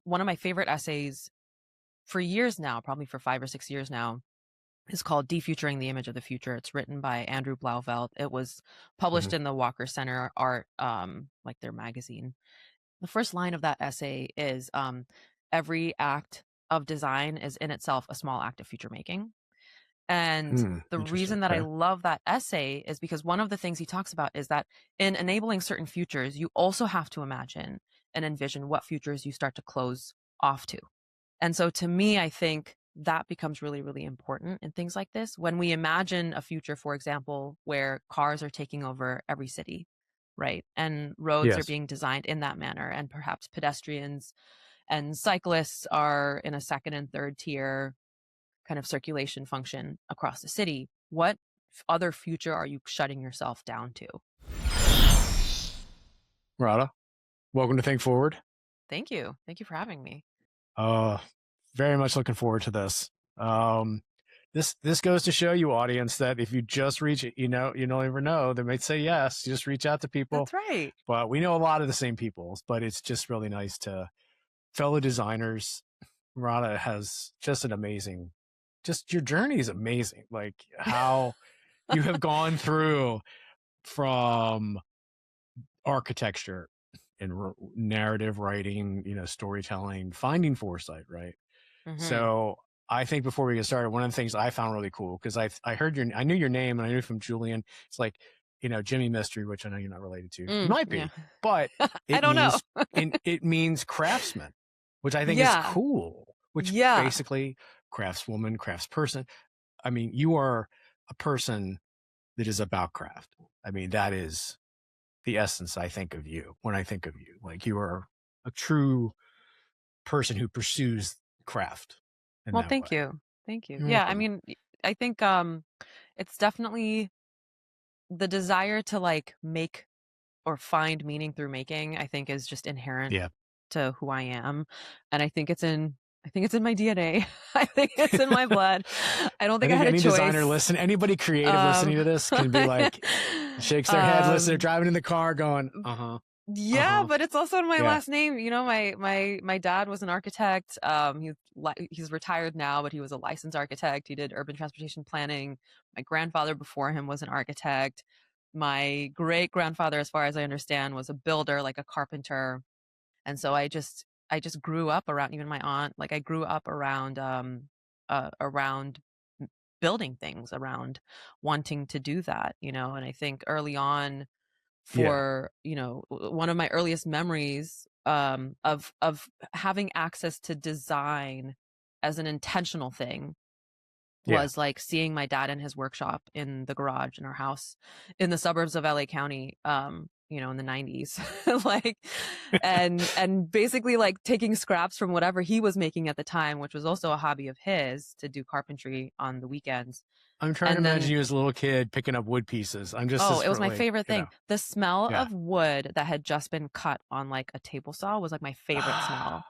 one of my favorite essays for years now, probably for 5 or 6 years now, is called Defuturing the Image of the Future. It's written by Andrew Blauvelt. It was published Mhm. in the Walker Center Art, like their magazine. The first line of that essay is every act of design is in itself a small act of future making. And the Interesting. reason that I Okay. love that essay is because one of the things he talks about is that in enabling certain futures, you also have to imagine and envision what futures you start to close off to. And so to me, I think that becomes really, really important in things like this. When we imagine a future, for example, where cars are taking over every city, right? And roads are Yes. being designed in that manner, and perhaps pedestrians and cyclists are in a second and third tier kind of circulation function across the city. What other future are you shutting yourself down to? Radha, welcome to Think Forward. Thank you. Thank you for having me. Uh, very much looking forward to this. Um, this goes to show you, audience, that if you just reach it, you don't ever know. They might say yes. You just reach out to people. That's right. But we know a lot of the same people. But it's just really nice to fellow designers. Radha has just an amazing, just your journey is amazing. Like how you have gone through from architecture and narrative writing, storytelling, finding foresight, right? Hmm. So I think before we get started, one of the things I found really cool, because I knew your name and I knew from Julian, it's like, Jimmy Mystery, which I know you're not related to. You might Yeah. be, but I it don't know. means it means craftsman, which I think is Yeah. cool, which Yeah. basically craftswoman, craftsperson. I mean, you are a person that is about craft. I mean, that is the essence I think of you when I think of you. Like you are a true person who pursues craft in Well, that way. thank you. Thank you. You're Yeah, I welcome. mean, I think it's definitely the desire to like make or find meaning through making, I think is just inherent Yeah. to who I am. And I think it's in my DNA. I think it's in my blood. I don't I think I think had a any designer choice. anybody creative listening Um to this can be like, shakes their head, listen, they're um driving in the car going, uh-huh, yeah, uh-huh. but it's also in my Yeah. last name. You know, my dad was an architect. He's retired now, but he was a licensed architect. He did urban transportation planning. My grandfather before him was an architect. My great grandfather, as far as I understand, was a builder, like a carpenter. And so I just grew up around, even my aunt, like I grew up around building things, around wanting to do that, and I think early on, Yeah. for one of my earliest memories of having access to design as an intentional thing Yeah. was like seeing my dad in his workshop in the garage in our house in the suburbs of LA County, in the 90s. Like, and basically like taking scraps from whatever he was making at the time, which was also a hobby of his, to do carpentry on the weekends. I'm trying to And imagine then, you as a little kid picking up wood pieces. I'm just oh, as it was my like, favorite thing. The smell yeah. of wood that had just been cut on like a table saw was like my favorite smell.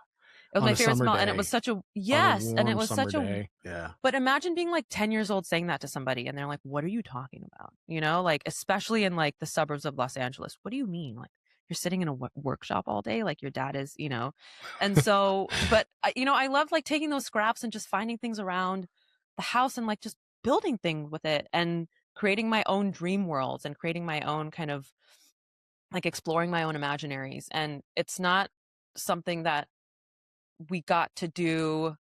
It was On my a favorite summer smell. And it was day, such a, on a yes. And it warm was summer such a, day. Yeah. but imagine being like 10 years old saying that to somebody and they're like, what are you talking about? Like, especially in like the suburbs of Los Angeles. What do you mean? Like, you're sitting in a workshop all day, like your dad is. And so, but I love like taking those scraps and just finding things around the house and like just building things with it and creating my own dream worlds and creating my own kind of like exploring my own imaginaries. And it's not something that we got to do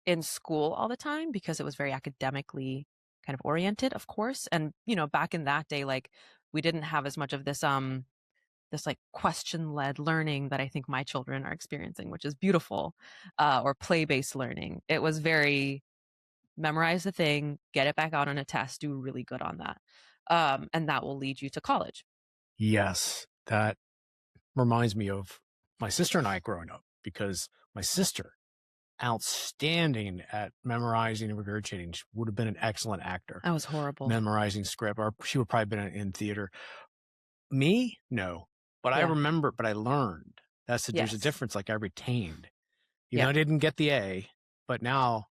in school all the time because it was very academically kind of oriented, of course. And, back in that day, like we didn't have as much of this like question led learning that I think my children are experiencing, which is beautiful, or play based learning. It was very memorize the thing, get it back out on a test, do really good on that. And that will lead you to college. Yes. That reminds me of my sister and I growing up, because my sister, outstanding at memorizing and regurgitating. She would have been an excellent actor, I was horrible. memorizing script, or she would probably been in theater. Me, no. But I Yeah. remember, but I learned. There's a Yes. difference. Like I retained, even though Yep. I didn't get the A, but now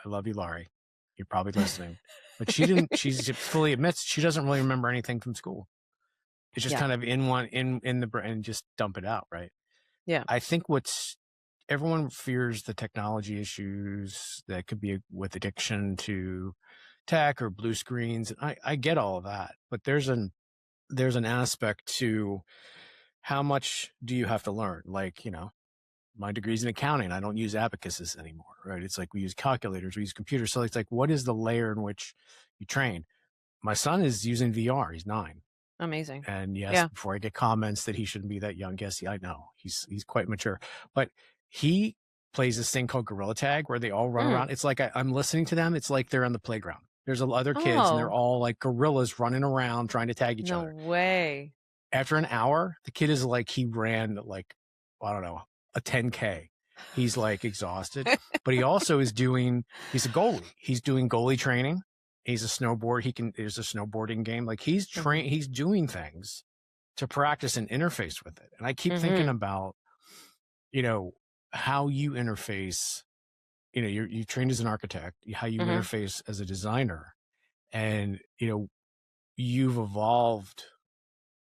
I love you, Laurie. You're probably listening, but she didn't, she fully admits she doesn't really remember anything from school. It's just Yeah. kind of in the brain, and just dump it out. Right. Yeah. I think what's everyone fears the technology issues that could be with addiction to tech or blue screens. I get all of that, but there's an aspect to how much do you have to learn? Like, my degree's in accounting. I don't use abacuses anymore, right? It's like we use calculators, we use computers. So it's like, what is the layer in which you train? My son is using VR. He's 9. Amazing. And yes, Yeah. before I get comments that he shouldn't be that young, yes, yeah, I know he's quite mature, but he plays this thing called Gorilla Tag where they all run Mm. around. It's like I'm listening to them. It's like they're on the playground. There's other kids and they're Oh, all like gorillas running around trying to tag each no other. way. After an hour, the kid is like he ran like I don't know a 10K. He's like exhausted, but he also is doing. He's a goalie. He's doing goalie training. He's a snowboard. There's a snowboarding game. Like Mhm. he's doing things to practice and interface with it. And I keep thinking Mhm. about, you know, how you interface, you trained as an architect, how you Mhm. interface as a designer, and, you've evolved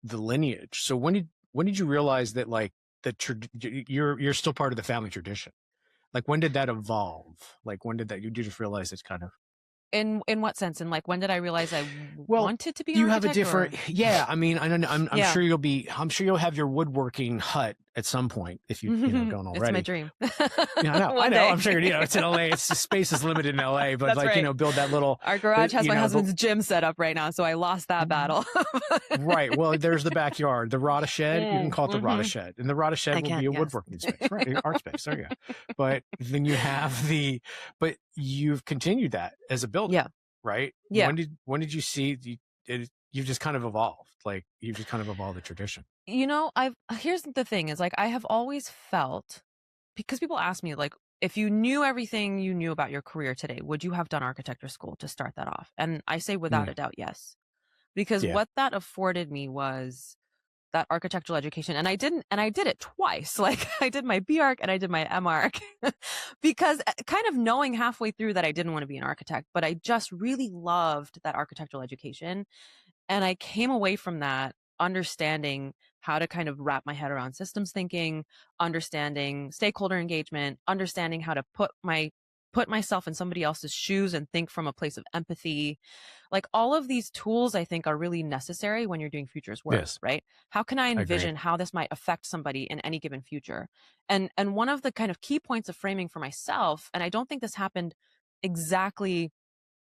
the lineage. So when did you realize that like you're still part of the family tradition? Like when did that evolve? Like when did that, you just realize it's kind of, In what sense? And like, when did I realize I well, wanted to be an you have a architect, different, or? yeah. I mean, I don't know. I'm Yeah. sure I'm sure you'll have your woodworking hut at some point if don't It's my already. dream. Yeah, I One know. day. I'm sure, it's in LA. It's the space is limited in LA, but That's like, right. build that little, Our garage has my the husband's gym set up right now, so I lost that battle. right. Well, there's the backyard, the Rada shed. You can call it the Rada Mhm. shed, and the Rada shed I will be can, a yes. woodworking space, right? Art space. There you go. But then but you've continued that as a builder, Yeah. right? Yeah. When did you see you've just kind of evolved, like you've just kind of evolved the tradition? I've here's the thing is, like, I have always felt, because people ask me, like, if you knew everything you knew about your career today, would you have done architecture school to start that off? And I say without a Mm, doubt, yes. Because yeah. what that afforded me was that architectural education. And I did it twice. Like, I did my B arc and I did my M arc because, kind of knowing halfway through that I didn't want to be an architect, but I just really loved that architectural education. And I came away from that understanding how to kind of wrap my head around systems thinking, understanding stakeholder engagement, understanding how to put myself in somebody else's shoes and think from a place of empathy. Like, all of these tools I think are really necessary when you're doing futures work, Yes, right? How can I I agree. envision how this might affect somebody in any given future? And one of the kind of key points of framing for myself, and I don't think this happened exactly,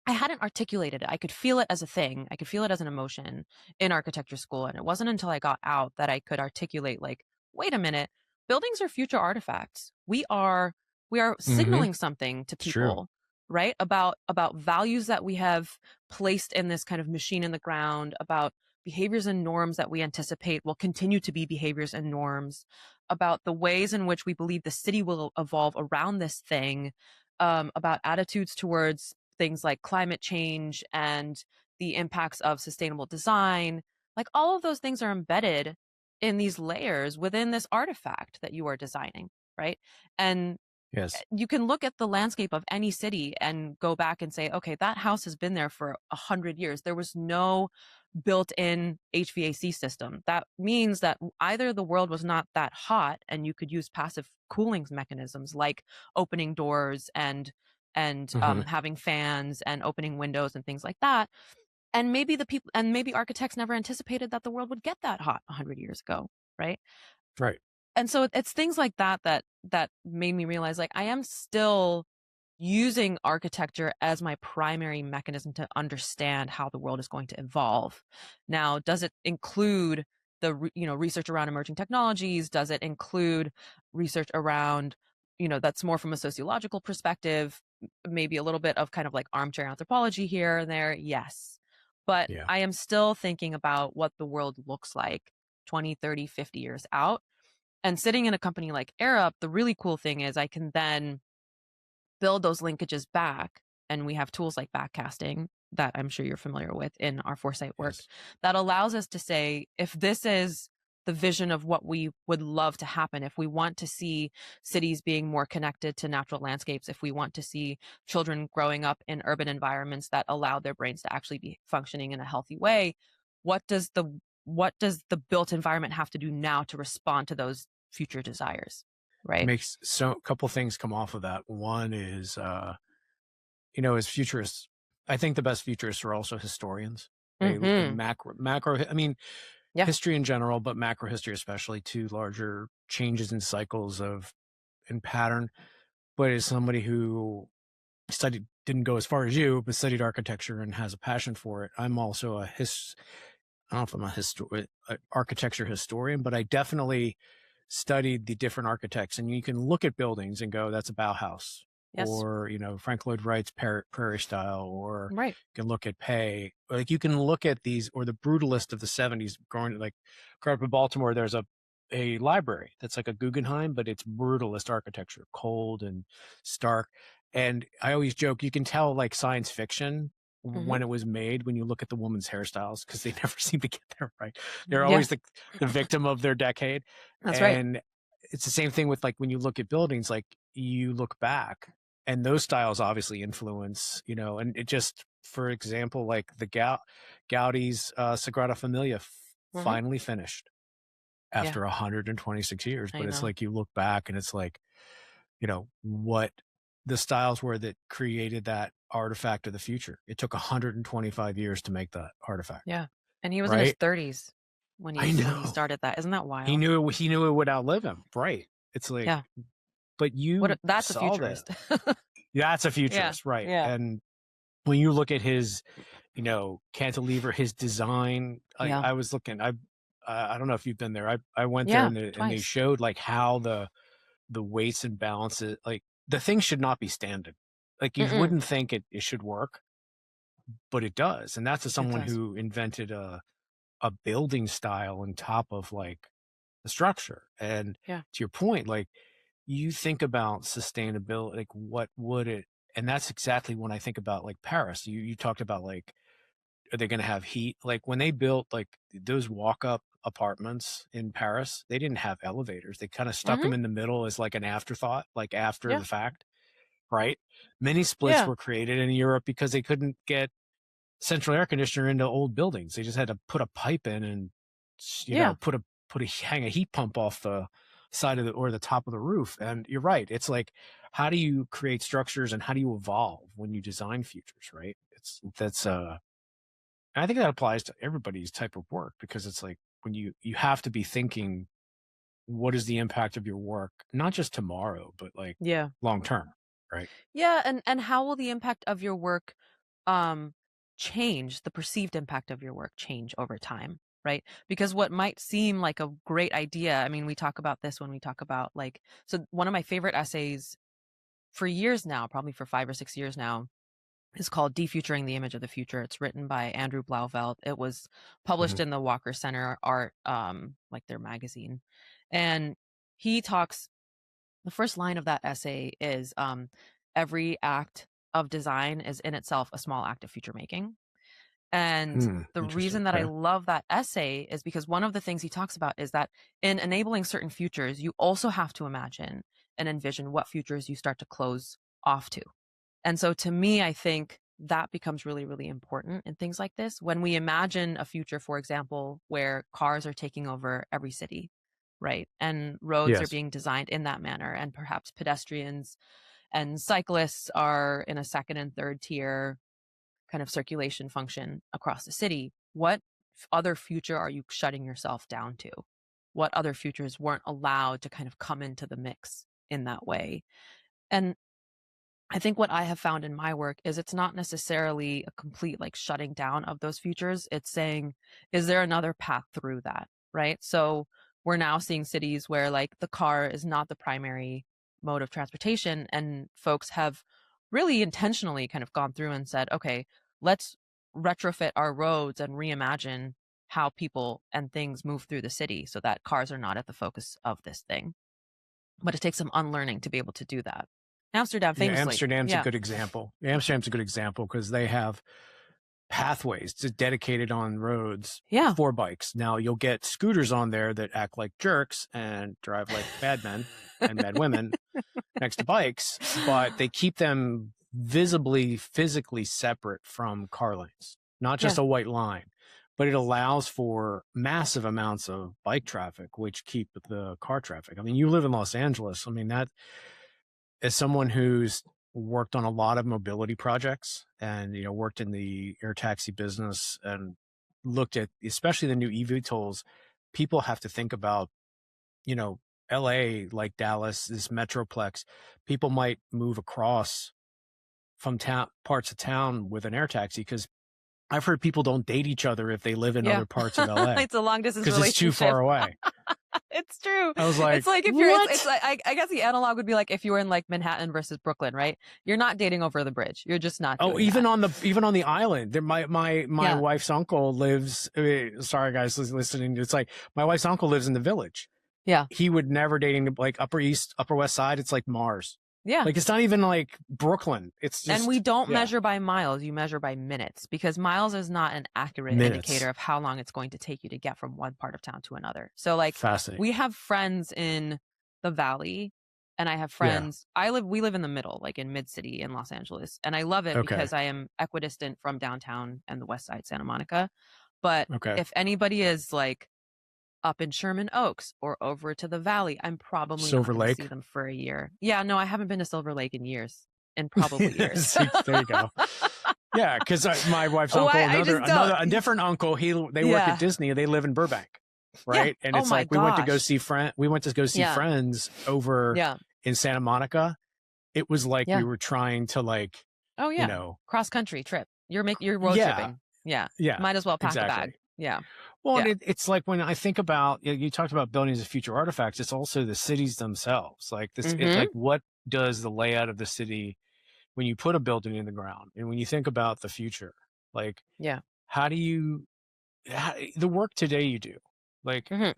I hadn't articulated it. I could feel it as a thing. I could feel it as an emotion in architecture school. And it wasn't until I got out that I could articulate, like, wait a minute, buildings are future artifacts. We are Mm-hmm. signaling something to It's true. people, right? About values that we have placed in this kind of machine in the ground, about behaviors and norms that we anticipate will continue to be behaviors and norms, about the ways in which we believe the city will evolve around this thing, about attitudes towards things like climate change and the impacts of sustainable design. Like, all of those things are embedded in these layers within this artifact that you are designing, right? And Yes. you can look at the landscape of any city and go back and say, okay, that house has been there for 100 years. There was no built-in HVAC system. That means that either the world was not that hot and you could use passive cooling mechanisms like opening doors and Mm-hmm. having fans and opening windows and things like that. And maybe architects never anticipated that the world would get that hot 100 years ago, right? Right. And so it's things like that made me realize, like, I am still using architecture as my primary mechanism to understand how the world is going to evolve. Now, does it include research around emerging technologies? Does it include research around, that's more from a sociological perspective, maybe a little bit of kind of like armchair anthropology here and there? Yes. But Yeah. I am still thinking about what the world looks like 20, 30, 50 years out. And sitting in a company like Arup, the really cool thing is I can then build those linkages back. And we have tools like backcasting that I'm sure you're familiar with in our Foresight work Yes. that allows us to say, if this is the vision of what we would love to happen, if we want to see cities being more connected to natural landscapes, if we want to see children growing up in urban environments that allow their brains to actually be functioning in a healthy way, what does the built environment have to do now to respond to those future desires? right? makes so a couple things come off of that. One is, as futurists, I think the best futurists are also historians. They look at Mhm. macro. I mean, Yeah. history in general, but macro history especially, to larger changes in cycles of in pattern. But as somebody who didn't go as far as you, but studied architecture and has a passion for it, I'm also I don't know if I'm a architecture historian, but I definitely studied the different architects. And you can look at buildings and go, that's a Bauhaus, Yes. or Frank Lloyd Wright's Prairie Style, or Right. you can look at Pei. Like you can look at these, or the brutalist of the '70s. Growing like growing up in Baltimore, there's a library that's like a Guggenheim, but it's brutalist architecture, cold and stark. And I always joke, you can tell like science fiction Mhm. when it was made when you look at the woman's hairstyles because they never seem to get there right. They're Yeah. always the victim of their decade. That's right. And it's the same thing with like when you look at buildings, like you look back and those styles obviously influence, and it just, for example, like the Gaudi's Sagrada Familia Mhm. finally finished Yeah. after 126 years. I But it's know. like you look back and it's like, what the styles were that created that artifact of the future. It took 125 years to make that artifact, Yeah. And he was in his right? 30s I when he know. started that. Isn't that He wild? knew he knew it would outlive him, right? It's like, Yeah. but you That's a saw that. futurist. Yeah, that's a Yeah. futurist, right? Yeah. And when you look at his, cantilever, his design, Yeah. I was looking, I don't know if you've been there. I went there Yeah. and they Twice. showed like how the weights and balances, like the thing should not be standing. Like you Mm-mm. wouldn't think it should work, but it does. And that's as It someone does. who invented a building style on top of like the structure. And Yeah. to your point, like you think about sustainability, like what would it, and that's exactly when I think about like Paris. You talked about like, are they going to have heat? Like when they built like those walk up apartments in Paris, they didn't have elevators. They kind of stuck Mhm. them in the middle as like an afterthought, like after Yeah. the fact, right? Many splits Yeah. were created in Europe because they couldn't get central air conditioner into old buildings. They just had to put a pipe in and, Yeah. hang a heat pump off the side of or the top of the roof. And you're right. It's like, how do you create structures and how do you evolve when you design futures, right? I think that applies to everybody's type of work because it's like when you have to be thinking, what is the impact of your work, not just tomorrow, but like Yeah. long term, right? Yeah, and how will the impact of your work, um, change, the perceived impact of your work change over time, right? Because what might seem like a great idea, I mean, we talk about this when we talk about, like, so one of my favorite essays for years now, probably for 5 or 6 years now, is called "Defuturing the Image of the Future." It's written by Andrew Blauvelt. It was published Mhm. in the Walker Center Art, like, their magazine, and he talks the first line of that essay is, "Every act of design is in itself a small act of future making." And the Interesting. reason that I Okay. love that essay is because one of the things he talks about is that in enabling certain futures, you also have to imagine and envision what futures you start to close off to. And so to me, I think that becomes really, really important in things like this. When we imagine a future, for example, where cars are taking over every city, right? And roads are Yes. being designed in that manner, and perhaps pedestrians and cyclists are in a second and third tier kind of circulation function across the city. What other future are you shutting yourself down to? What other futures weren't allowed to kind of come into the mix in that way? And I think what I have found in my work is it's not necessarily a complete like shutting down of those futures. It's saying, is there another path through that? Right. So we're now seeing cities where like the car is not the primary mode of transportation. And folks have really intentionally kind of gone through and said, okay, let's retrofit our roads and reimagine how people and things move through the city so that cars are not at the focus of this thing. But it takes some unlearning to be able to do that. Amsterdam Yeah, famously. Amsterdam's a Yeah. good example. Amsterdam's a good example because they have pathways dedicated on roads Yeah. for bikes. Now you'll get scooters on there that act like jerks and drive like bad men and bad women next to bikes, but they keep them visibly, physically separate from car lanes, not just Yeah. a white line. but it allows for massive amounts of bike traffic, which keep the car traffic. I mean, you live in Los Angeles. I mean, that as someone who's worked on a lot of mobility projects and, worked in the air taxi business and looked at especially the new EV tools, people have to think about, you know, LA, like Dallas, this metroplex, people might move across from town parts of town with an air taxi because I've heard people don't date each other if they live in Yeah. other parts of LA It's a long distance because it's too relationship. far away. It's true. I was It's like, like if you're it's what? like I guess the analog would be like if you were in like Manhattan versus Brooklyn, right? You're not dating over the bridge. You're just not Oh, doing that. even on the island, there, my Yeah. wife's uncle lives. Sorry, guys, listening. It's like my wife's uncle lives in the Village. Yeah. He would never dating like Upper East, Upper West Side. It's like Mars. Yeah. Like it's not even like Brooklyn. It's And we just don't measure by miles, you measure by minutes because miles is not an accurate indicator minutes. of how long it's going to take you to get from one part of town to another. So like Fascinating. we have friends in the valley and I have Yeah. friends we live in the middle, like in mid city in Los Angeles. And I love it Okay. because I am equidistant from downtown and the west side Santa Monica. But Okay. if anybody is like up in Sherman Oaks or over to the valley, I'm probably not Silver going to see Lake. them for a year. Yeah, no, I haven't been to Silver Lake in years, in probably years. See, there you go. Yeah, because my wife's Oh, uncle, I just don't. a different uncle, they work at Yeah. Disney. They live in Burbank, Yeah. right? And Oh it's my like we went to go gosh. see We went to go see Yeah. friends over Yeah. in Santa Monica. It was like we Yeah. were trying to like, Oh you yeah. know, Cross country trip. You're road yeah, tripping. Yeah. yeah, Might as well pack a bag. exactly. Yeah. Well, and Yeah. it's like when I think about you talked about buildings of future artifacts. It's also the cities themselves. Like this, Mhm. like what does the layout of the city when you put a building in the ground and when you think about the future, like Yeah. how do you the work today you do, like Mhm.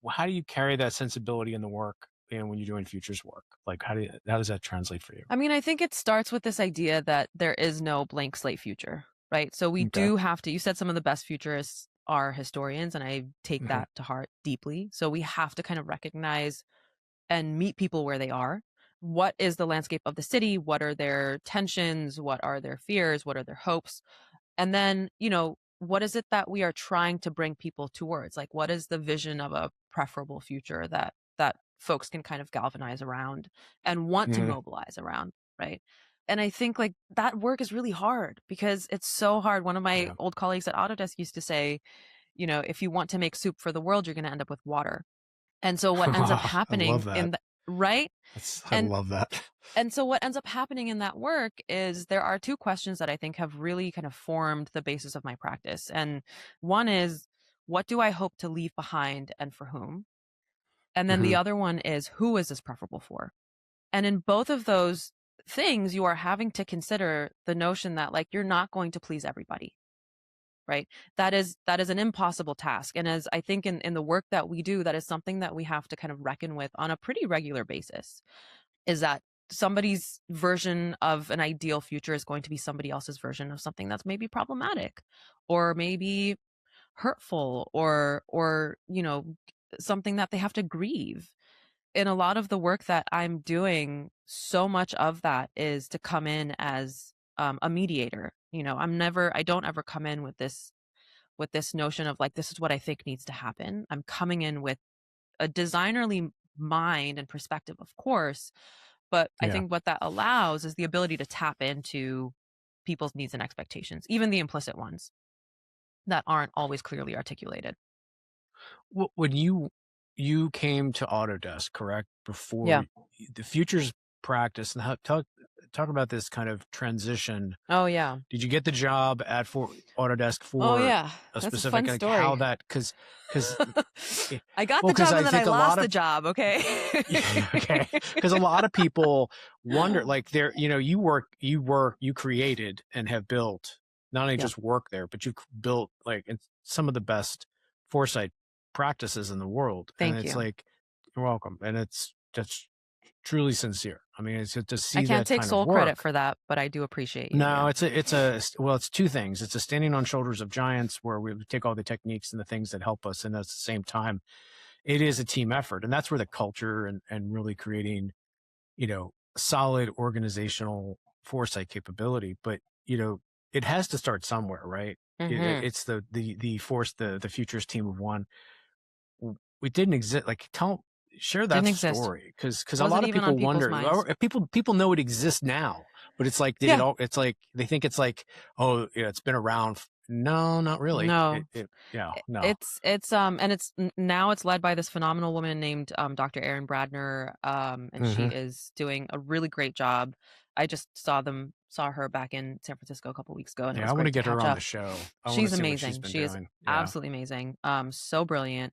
how do you carry that sensibility in the work and when you're doing futures work, like how does that translate for you? I mean, I think it starts with this idea that there is no blank slate future, right? So we Okay. do have to, you said some of the best futurists are historians, and I take Hmm. that to heart deeply. So we have to kind of recognize and meet people where they are. What is the landscape of the city? What are their tensions? What are their fears? What are their hopes? And then, what is it that we are trying to bring people towards? Like, what is the vision of a preferable future that folks can kind of galvanize around and want to Hmm. mobilize around, right? And I think like that work is really hard because it's so hard. One of my Yeah. old colleagues at Autodesk used to say, if you want to make soup for the world, you're going to end up with water. And so what ends up Wow, I love happening that. right? I And love that. and so what ends up happening in that work is there are two questions that I think have really kind of formed the basis of my practice. And one is, what do I hope to leave behind and for whom? And then the Hmm. other one is, who is this preferable for? And in both of those things, you are having to consider the notion that like you're not going to please everybody, right? That is an impossible task. And as I think in the work that we do, that is something that we have to kind of reckon with on a pretty regular basis, is that somebody's version of an ideal future is going to be somebody else's version of something that's maybe problematic or maybe hurtful or something that they have to grieve. In a lot of the work that I'm doing, so much of that is to come in as a mediator. I don't ever come in with this notion of like, this is what I think needs to happen. I'm coming in with a designerly mind and perspective, of course, but I Yeah. think what that allows is the ability to tap into people's needs and expectations, even the implicit ones that aren't always clearly articulated. When you came to Autodesk, correct? Before Yeah. the futures practice and talk about this kind of transition. Oh, yeah. Did you get the job at for Autodesk Oh, for yeah. a That's a specific fun like how story. that because I got well the because job I and then I think a lost lot the of job. Okay. okay because a lot of people wonder like you created and have built not only Yeah. just work there but you built like some of the best foresight practices in the world and Thank it's you. like you're welcome and it's just truly sincere. I mean it's to I see can't that take kind of sole credit work. for that, but I do appreciate you. No, Yeah. well, it's two things. It's a standing on shoulders of giants where we take all the techniques and the things that help us, and at the same time, it is a team effort, and that's where the culture and really creating, solid organizational foresight capability. But it has to start somewhere, right? Mhm. It's the force, the futures team of one. We didn't exist. Like, share that Didn't exist. story, because a lot Wasn't of even on people people's wonder, minds. or people know it exists now, but it's like, did it Yeah. all? It's like they think it's like, oh yeah, it's been around. No, not really. No. Yeah, no. Now it's led by this phenomenal woman named Dr. Erin Bradner, and she Hmm. is doing a really great job. I just saw her back in San Francisco a couple weeks ago, and it Yeah, was I want to great to get her catch on the up. show. I want to She's see what she's amazing. been She is doing. Yeah. absolutely amazing. So brilliant.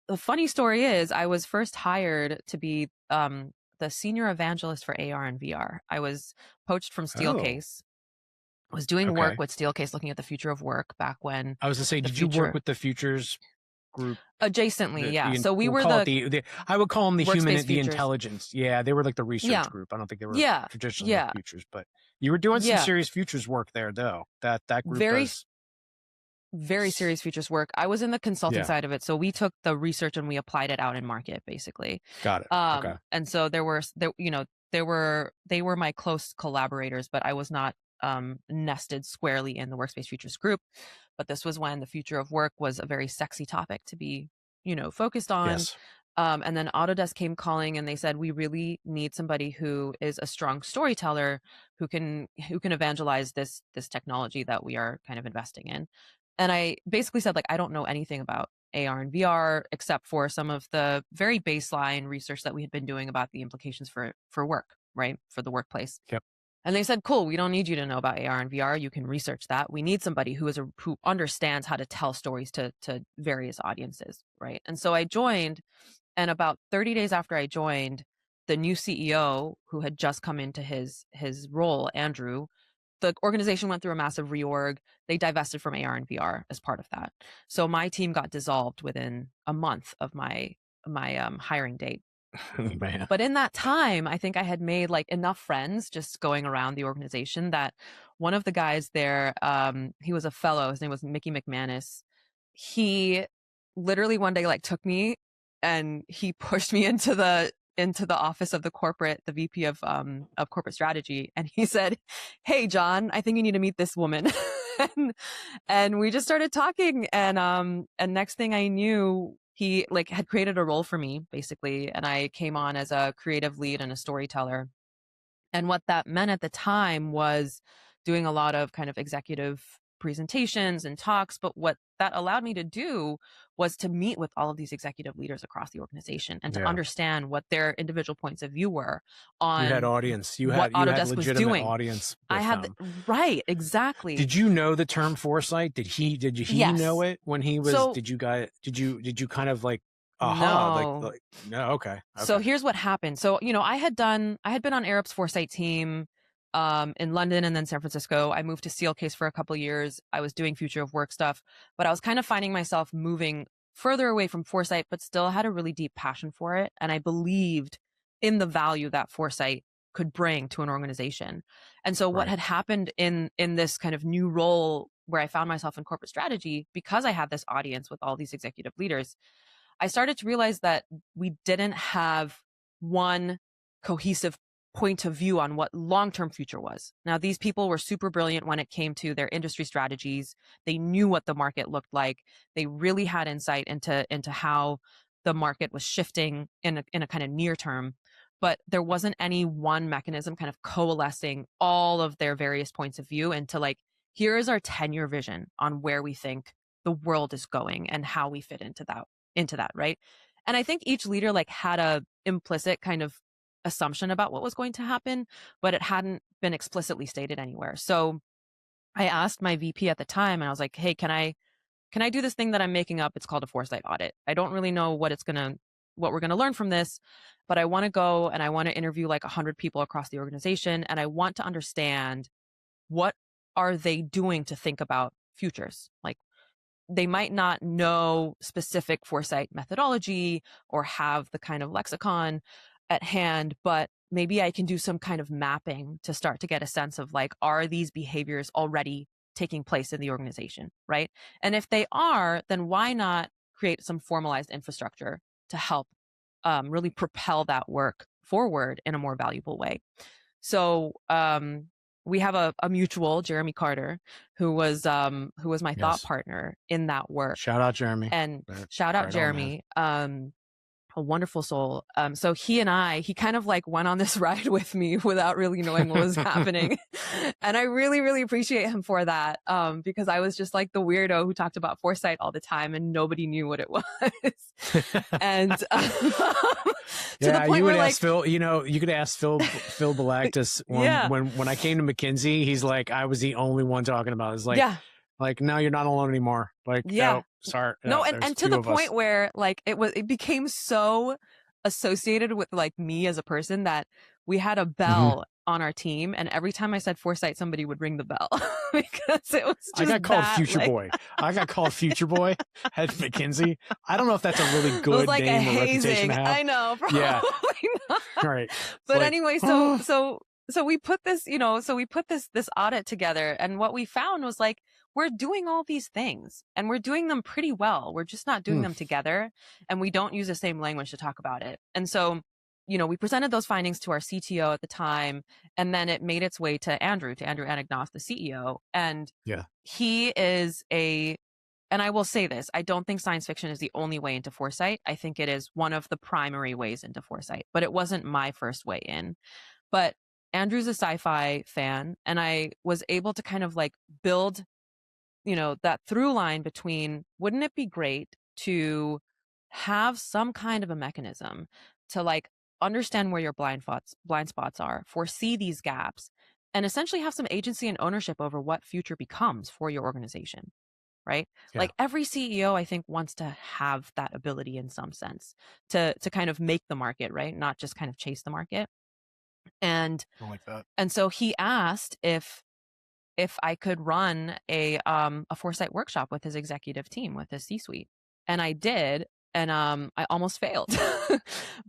The funny story is I was first hired to be the senior evangelist for AR and VR. I was poached from Oh, Steelcase. Was doing work okay. with Steelcase looking at the future of work back when I was to say, the did you work future with the futures group? adjacently, yeah. So we We'll were call it the the I would call them workspace the futures. intelligence. Yeah, they were like the research Yeah. group. I don't think they were Yeah. traditionally like Yeah. futures, but you were doing some Yeah. serious futures work there, though. That group Very does. very serious futures work. I was in the consulting Yeah, side of it. So we took the research and we applied it out in market basically. got it. Okay. And so they were my close collaborators, but I was not nested squarely in the workspace futures group. But this was when the future of work was a very sexy topic to be, focused on. Yes. And then Autodesk came calling and they said, we really need somebody who is a strong storyteller who can evangelize this technology that we are kind of investing in. And I basically said, like, I don't know anything about AR and VR except for some of the very baseline research that we had been doing about the implications for work, right? For the workplace. Yep. And they said, cool, we don't need you to know about AR and VR. You can research that. We need somebody who understands how to tell stories to various audiences, right? And so I joined, and about 30 days after I joined, the new CEO who had just come into his role, Andrew, the organization went through a massive reorg. They divested from AR and VR as part of that. So my team got dissolved within a month of my hiring date. Man. But in that time, I think I had made like enough friends just going around the organization that one of the guys there, he was a fellow. His name was Mickey McManus. He literally one day like took me and he pushed me into the office of the VP of corporate strategy, and he said, "Hey, John, I think you need to meet this woman." and, and we just started talking, and next thing I knew, he like had created a role for me basically, and I came on as a creative lead and a storyteller. And what that meant at the time was doing a lot of kind of executive presentations and talks. But what that allowed me to do was to meet with all of these executive leaders across the organization and to Yeah. understand what their individual points of view were You had on audience. what You had Autodesk was legitimate doing. audience I with had them. right, exactly. Did you know the term foresight? Did he know Yes. it when he was, So did you kind of like, aha, no. no, okay. So Okay. here's what happened. So, I had been on Arup's Foresight team in London and then San Francisco. I moved to Steelcase for a couple years. I was doing future of work stuff, but I was kind of finding myself moving further away from Foresight, but still had a really deep passion for it. And I believed in the value that Foresight could bring to an organization. And so what Right. had happened in this kind of new role where I found myself in corporate strategy, because I had this audience with all these executive leaders, I started to realize that we didn't have one cohesive point of view on what long-term future was. Now, these people were super brilliant when it came to their industry strategies. They knew what the market looked like. They really had insight into how the market was shifting in a kind of near term. But there wasn't any one mechanism kind of coalescing all of their various points of view into like, here is our 10-year vision on where we think the world is going and how we fit into that, right? And I think each leader like had a implicit kind of assumption about what was going to happen, but it hadn't been explicitly stated anywhere. So I asked my VP at the time and I was like, "Hey, can I do this thing that I'm making up? It's called a Foresight audit. I don't really know what we're going to learn from this, but I want to go and I want to interview like 100 people across the organization and I want to understand what are they doing to think about futures? Like they might not know specific foresight methodology or have the kind of lexicon at hand, but maybe I can do some kind of mapping to start to get a sense of like, are these behaviors already taking place in the organization, right? And if they are, then why not create some formalized infrastructure to help really propel that work forward in a more valuable way? So we have a mutual, Jeremy Carter, who was my thought Yes. partner in that work. Shout out Jeremy. And shout out Right on, man. Jeremy. A wonderful soul. So he kind of like went on this ride with me without really knowing what was happening. And I really, really appreciate him for that. Because I was just like the weirdo who talked about Foresight all the time and nobody knew what it was. And to the Yeah, point you would where ask like, Phil. You know, you could ask Phil Balaktis yeah, when I came to McKinsey. He's like, I was the only one talking about it. It's yeah, like no, you're not alone anymore. Like yeah. no, sorry, No, no, there's and to two the of us. point where like it became so associated with like me as a person that we had a Hmm. bell on our team, and every time I said Foresight, somebody would ring the bell because it was I got just called that Future like Boy. I got called Future Boy at McKinsey. I don't know if that's a really it was good like a name or reputation hazing. to have. I know, Yeah, probably not. right. It's But like, anyway, oh, so we put this, so we put this audit together, and what we found was like we're doing all these things and we're doing them pretty well. We're just not doing hmm, them together, and we don't use the same language to talk about it. And so, we presented those findings to our CTO at the time, and then it made its way to Andrew Anagnost, the CEO, and yeah, he is a and I will say this, I don't think science fiction is the only way into Foresight. I think it is one of the primary ways into Foresight, but it wasn't my first way in. But Andrew's a sci-fi fan, and I was able to kind of like build, that through line between wouldn't it be great to have some kind of a mechanism to like understand where your blind spots are, foresee these gaps, and essentially have some agency and ownership over what future becomes for your organization, right? yeah. Like every CEO, I think, wants to have that ability in some sense to kind of make the market, right? Not just kind of chase the market. And I like that. and so he asked if I could run a foresight workshop with his executive team, with his C-suite. And I did, and I almost failed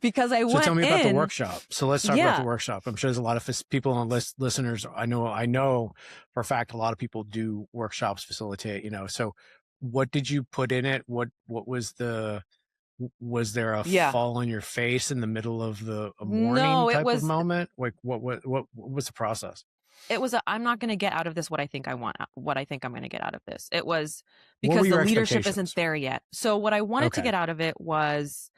because I So tell went me about the in. workshop. So let's talk about the Yeah, workshop. I'm sure there's a lot of people on listeners. I know for a fact a lot of people do workshops, facilitate. So what did you put in it? What was there a yeah. fall on your face in the middle of a morning No, it type of was moment? Like what was the process? it was a I'm not going to get out of this what I think I want, what I think I'm going to get out of this. It was What were because the your leadership isn't expectations? there yet. So what I wanted to Okay. get out of it was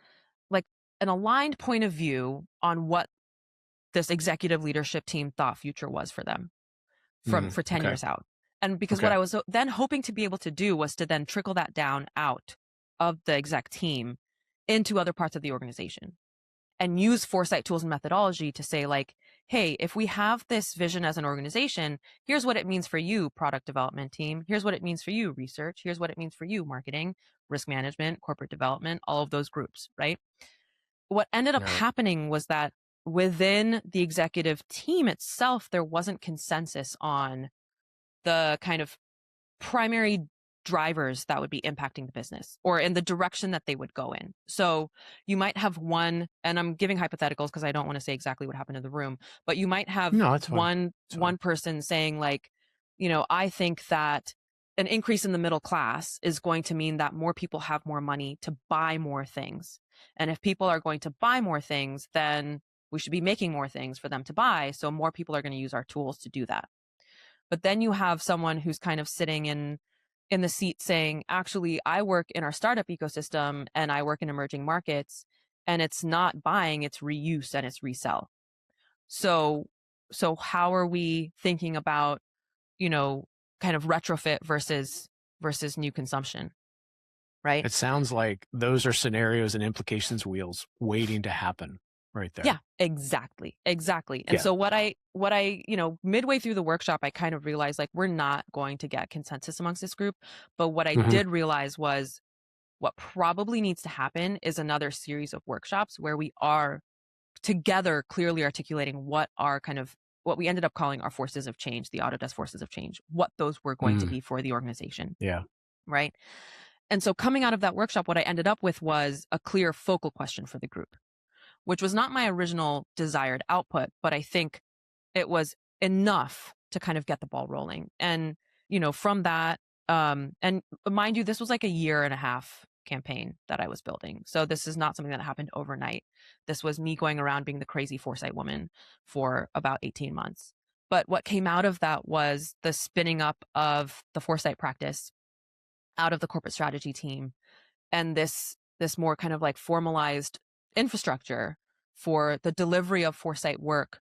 like an aligned point of view on what this executive leadership team thought future was for them for 10 Okay. years out. And because what Okay. I was then hoping to be able to do was to then trickle that down out of the exec team into other parts of the organization and use foresight tools and methodology to say like, hey, if we have this vision as an organization, here's what it means for you, product development team. Here's what it means for you, research. Here's what it means for you, marketing, risk management, corporate development, all of those groups, right? What ended up All right. happening was that within the executive team itself, there wasn't consensus on the kind of primary drivers that would be impacting the business or in the direction that they would go in. So you might have one, and I'm giving hypotheticals because I don't want to say exactly what happened in the room, but you might have No, it's fine. one It's fine. one person saying like, I think that an increase in the middle class is going to mean that more people have more money to buy more things. And if people are going to buy more things, then we should be making more things for them to buy. So more people are going to use our tools to do that. But then you have someone who's kind of sitting in the seat saying, actually, I work in our startup ecosystem and I work in emerging markets, and it's not buying, it's reuse and it's resell. So how are we thinking about, you know, kind of retrofit versus new consumption, right? It sounds like those are scenarios and implications wheels waiting to happen right Yeah, there. exactly. Exactly. And Yeah. so midway through the workshop, I kind of realized like we're not going to get consensus amongst this group. But what I Hmm. did realize was what probably needs to happen is another series of workshops where we are together clearly articulating what we ended up calling our forces of change, the Autodesk forces of change, what those were going to Mm, be for the organization. yeah. Right. And so coming out of that workshop, what I ended up with was a clear focal question for the group, which was not my original desired output, but I think it was enough to kind of get the ball rolling. And, from that, and mind you, this was like a year and a half campaign that I was building. So this is not something that happened overnight. This was me going around being the crazy foresight woman for about 18 months. But what came out of that was the spinning up of the Foresight practice out of the corporate strategy team, and this more kind of like formalized infrastructure for the delivery of Foresight work,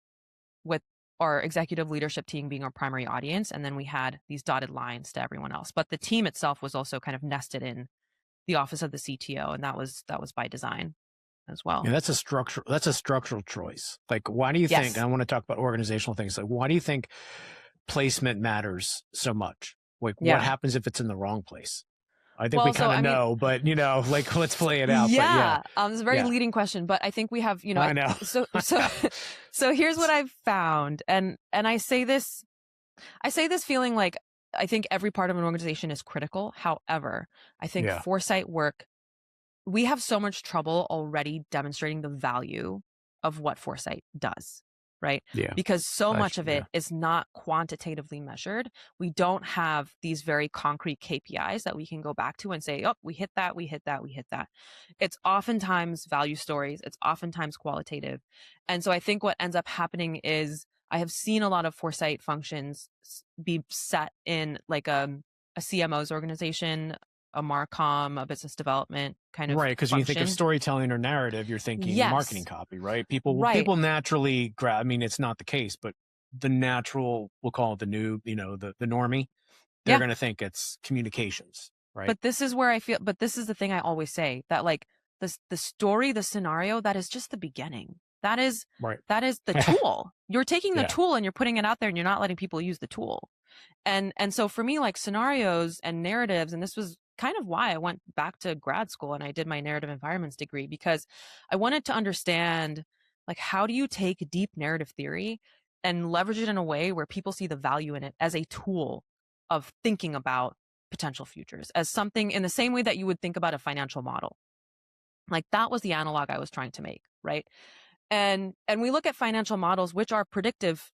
with our executive leadership team being our primary audience, and then we had these dotted lines to everyone else. But the team itself was also kind of nested in the office of the CTO, and that was by design as well. Yeah, that's a structural choice. Like, why do you think, Yes. I want to talk about organizational things, like why do you think placement matters so much? Like, what Yeah. happens if it's in the wrong place? I think we Well, so kind of I mean, know, but like, let's play it out. But yeah, yeah, it's a very yeah, leading question, but I think we have, I know. I so know. so here's what I've found, and I say this feeling like I think every part of an organization is critical. However, I think Yeah, foresight work, we have so much trouble already demonstrating the value of what foresight does, right? yeah, Because so much of yeah. it is not quantitatively measured. We don't have these very concrete KPIs that we can go back to and say, oh, we hit that, we hit that, we hit that. It's oftentimes value stories, it's oftentimes qualitative. And so I think what ends up happening is I have seen a lot of foresight functions be set in like a CMO's organization, a Marcom, a business development kind of Right, because when you think of function. storytelling or narrative, you're thinking marketing Yes, copy, right? right. People naturally grab. I mean, it's not the case, but the natural, we'll call it the new, the normie, they're Yeah. going to think it's communications, right? But this is where I feel, but this is the thing I always say, that like the story, the scenario, that is just the beginning. Right. That is the tool. You're taking the Yeah. tool and you're putting it out there and you're not letting people use the tool. And so for me, like scenarios and narratives, and this was kind of why I went back to grad school and I did my narrative environments degree, because I wanted to understand, like, how do you take deep narrative theory and leverage it in a way where people see the value in it as a tool of thinking about potential futures, as something in the same way that you would think about a financial model. Like that was the analog I was trying to make, right? And we look at financial models, which are predictive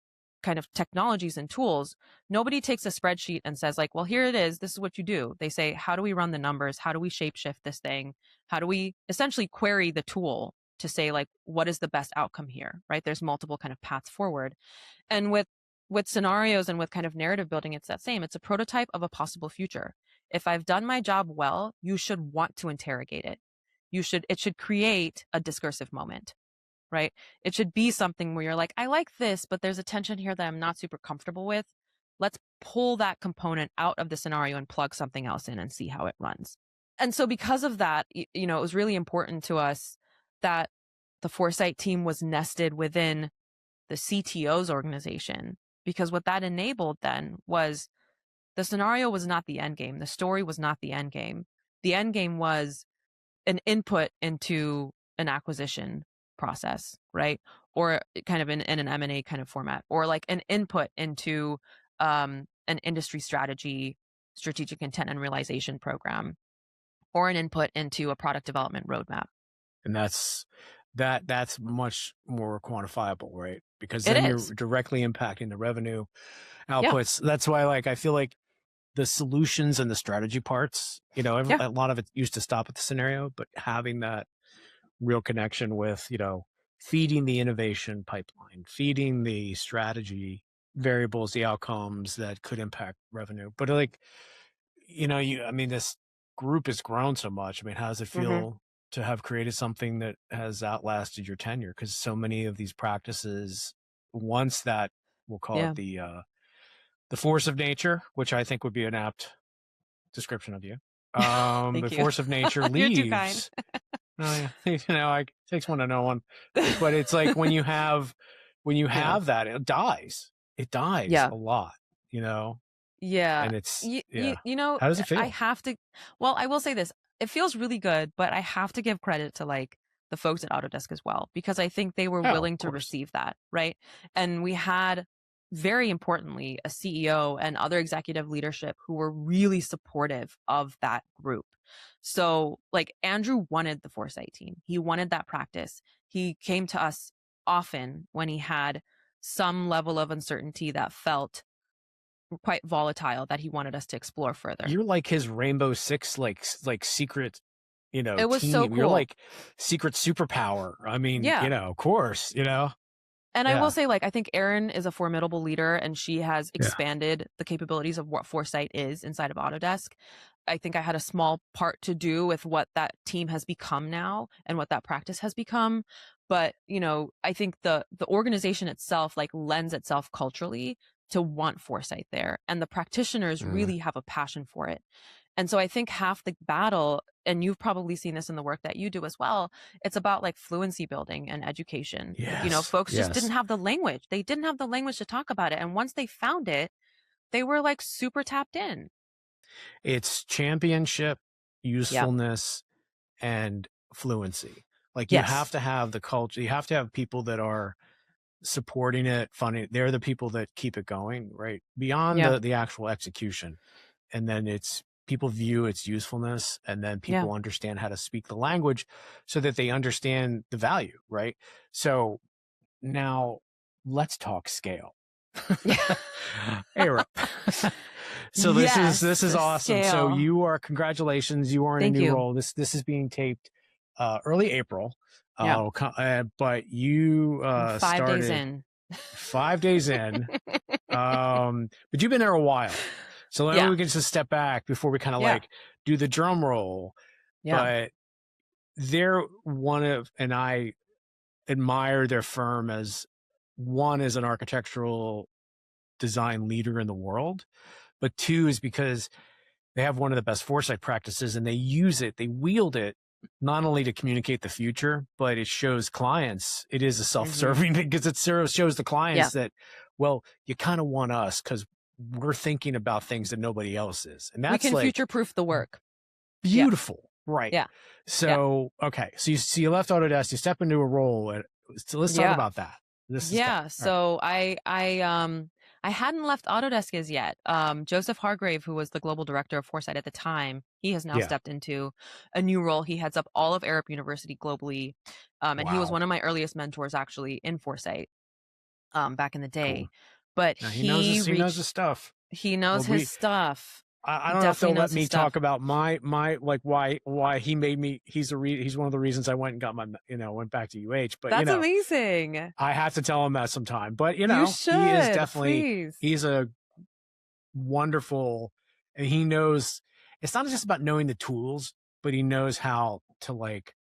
kind of technologies and tools. Nobody takes a spreadsheet and says like, well, here it is, this is what you do. They say, how do we run the numbers? How do we shapeshift this thing? How do we essentially query the tool to say like, what is the best outcome here, right? There's multiple kind of paths forward. And with scenarios and with kind of narrative building, it's that same. It's a prototype of a possible future. If I've done my job well, you should want to interrogate it. It should create a discursive moment, right? It should be something where you're like, I like this, but there's a tension here that I'm not super comfortable with. Let's pull that component out of the scenario and plug something else in and see how it runs. And so because of that, it was really important to us that the Foresight team was nested within the CTO's organization, because what that enabled then was the scenario was not the end game. The story was not the end game. The end game was an input into an acquisition process, right? Or kind of in an M&A kind of format, or like an input into an industry strategy, strategic intent and realization program, or an input into a product development roadmap. And that's much more quantifiable, right? Because It then you're is. directly impacting the revenue Yeah. outputs. That's why, like, I feel like the solutions and the strategy parts, Yeah. a lot of it used to stop at the scenario, but having that real connection with, feeding the innovation pipeline, feeding the strategy variables, the outcomes that could impact revenue. But like, I mean, this group has grown so much. I mean, how does it Hmm. feel to have created something that has outlasted your tenure? Because so many of these practices, once that, we'll call it Yeah. the force of nature, which I think would be an apt description of you. The Thank you. force of nature You're too kind. leaves. Oh yeah, it takes one to know one. But it's like when you Yeah. have that, it dies. It dies Yeah. a lot, Yeah. and it's You, yeah. you know, How does it I feel? have to, well, I will say this. It feels really good, but I have to give credit to like the folks at Autodesk as well, because I think they were Oh, of willing to course. receive that, right? And we had, very importantly, a CEO and other executive leadership who were really supportive of that group. So like Andrew wanted the Foresight team. He wanted that practice. He came to us often when he had some level of uncertainty that felt quite volatile, that he wanted us to explore further. You're like his Rainbow Six, like secret, It was so team. You're cool. like secret superpower. I mean, Yeah. of course. And I will Yeah. say, like, I think Erin is a formidable leader, and she has Yeah. expanded the capabilities of what Foresight is inside of Autodesk. I think I had a small part to do with what that team has become now and what that practice has become. But, I think the organization itself like lends itself culturally to want Foresight there. And the practitioners Mm. really have a passion for it. And so I think half the battle, and you've probably seen this in the work that you do as well, it's about like fluency building and education. Yes. Folks just didn't Yes. have the language. They didn't have the language to talk about it. And once they found it, they were like super tapped in. It's championship, Yeah. usefulness, and fluency. Like you have Yes. to have the culture. You have to have people that are supporting it, funding. They're the people that keep it going, right? Beyond Yeah. the actual execution. And then it's people view its usefulness, and then Yeah. people understand how to speak the language so that they understand the value, right? So now let's talk scale. Yeah. Arup. So this Yes. is awesome. So Scale. you are congratulations, you are in a Thank new you. role. This is being taped early April. Yeah. But you I'm 5 days started in. 5 days in. But you've been there a while. So then Yeah. we can just step back before we kind of Yeah. like do the drum roll. Yeah. But they're one of, and I admire their firm as one as an architectural design leader in the world, but two is because they have one of the best foresight practices and they use it, they wield it not only to communicate the future, but it shows clients, it is a Hmm. self-serving thing because it shows the Yeah. clients that, well, you kind of want us because we're thinking about things that nobody else is. And We that's can like future proof the work. Yeah. beautiful. Right. Yeah. Yeah. So, okay. So you left Autodesk, you step into a role. So let's talk Yeah. about that. This is good. Yeah, All right. so I hadn't left Autodesk as yet. Joseph Hargrave, who was the global director of Foresight at the time, he has now Yeah. stepped into a new role. He heads up all of Arup University globally, and he was Wow. one of my earliest mentors actually in Foresight back in the Cool. day. But Now he he knows his reached, stuff. he knows Well, his stuff. I He don't know if definitely they'll let knows his me talk stuff. about my like why he made me. He's one of the reasons I went and got my went back to UH. But That's amazing. I have to tell him that sometime. But You he is should, definitely please. he's a wonderful, and he knows. It's not just about knowing the tools, but he knows how to like.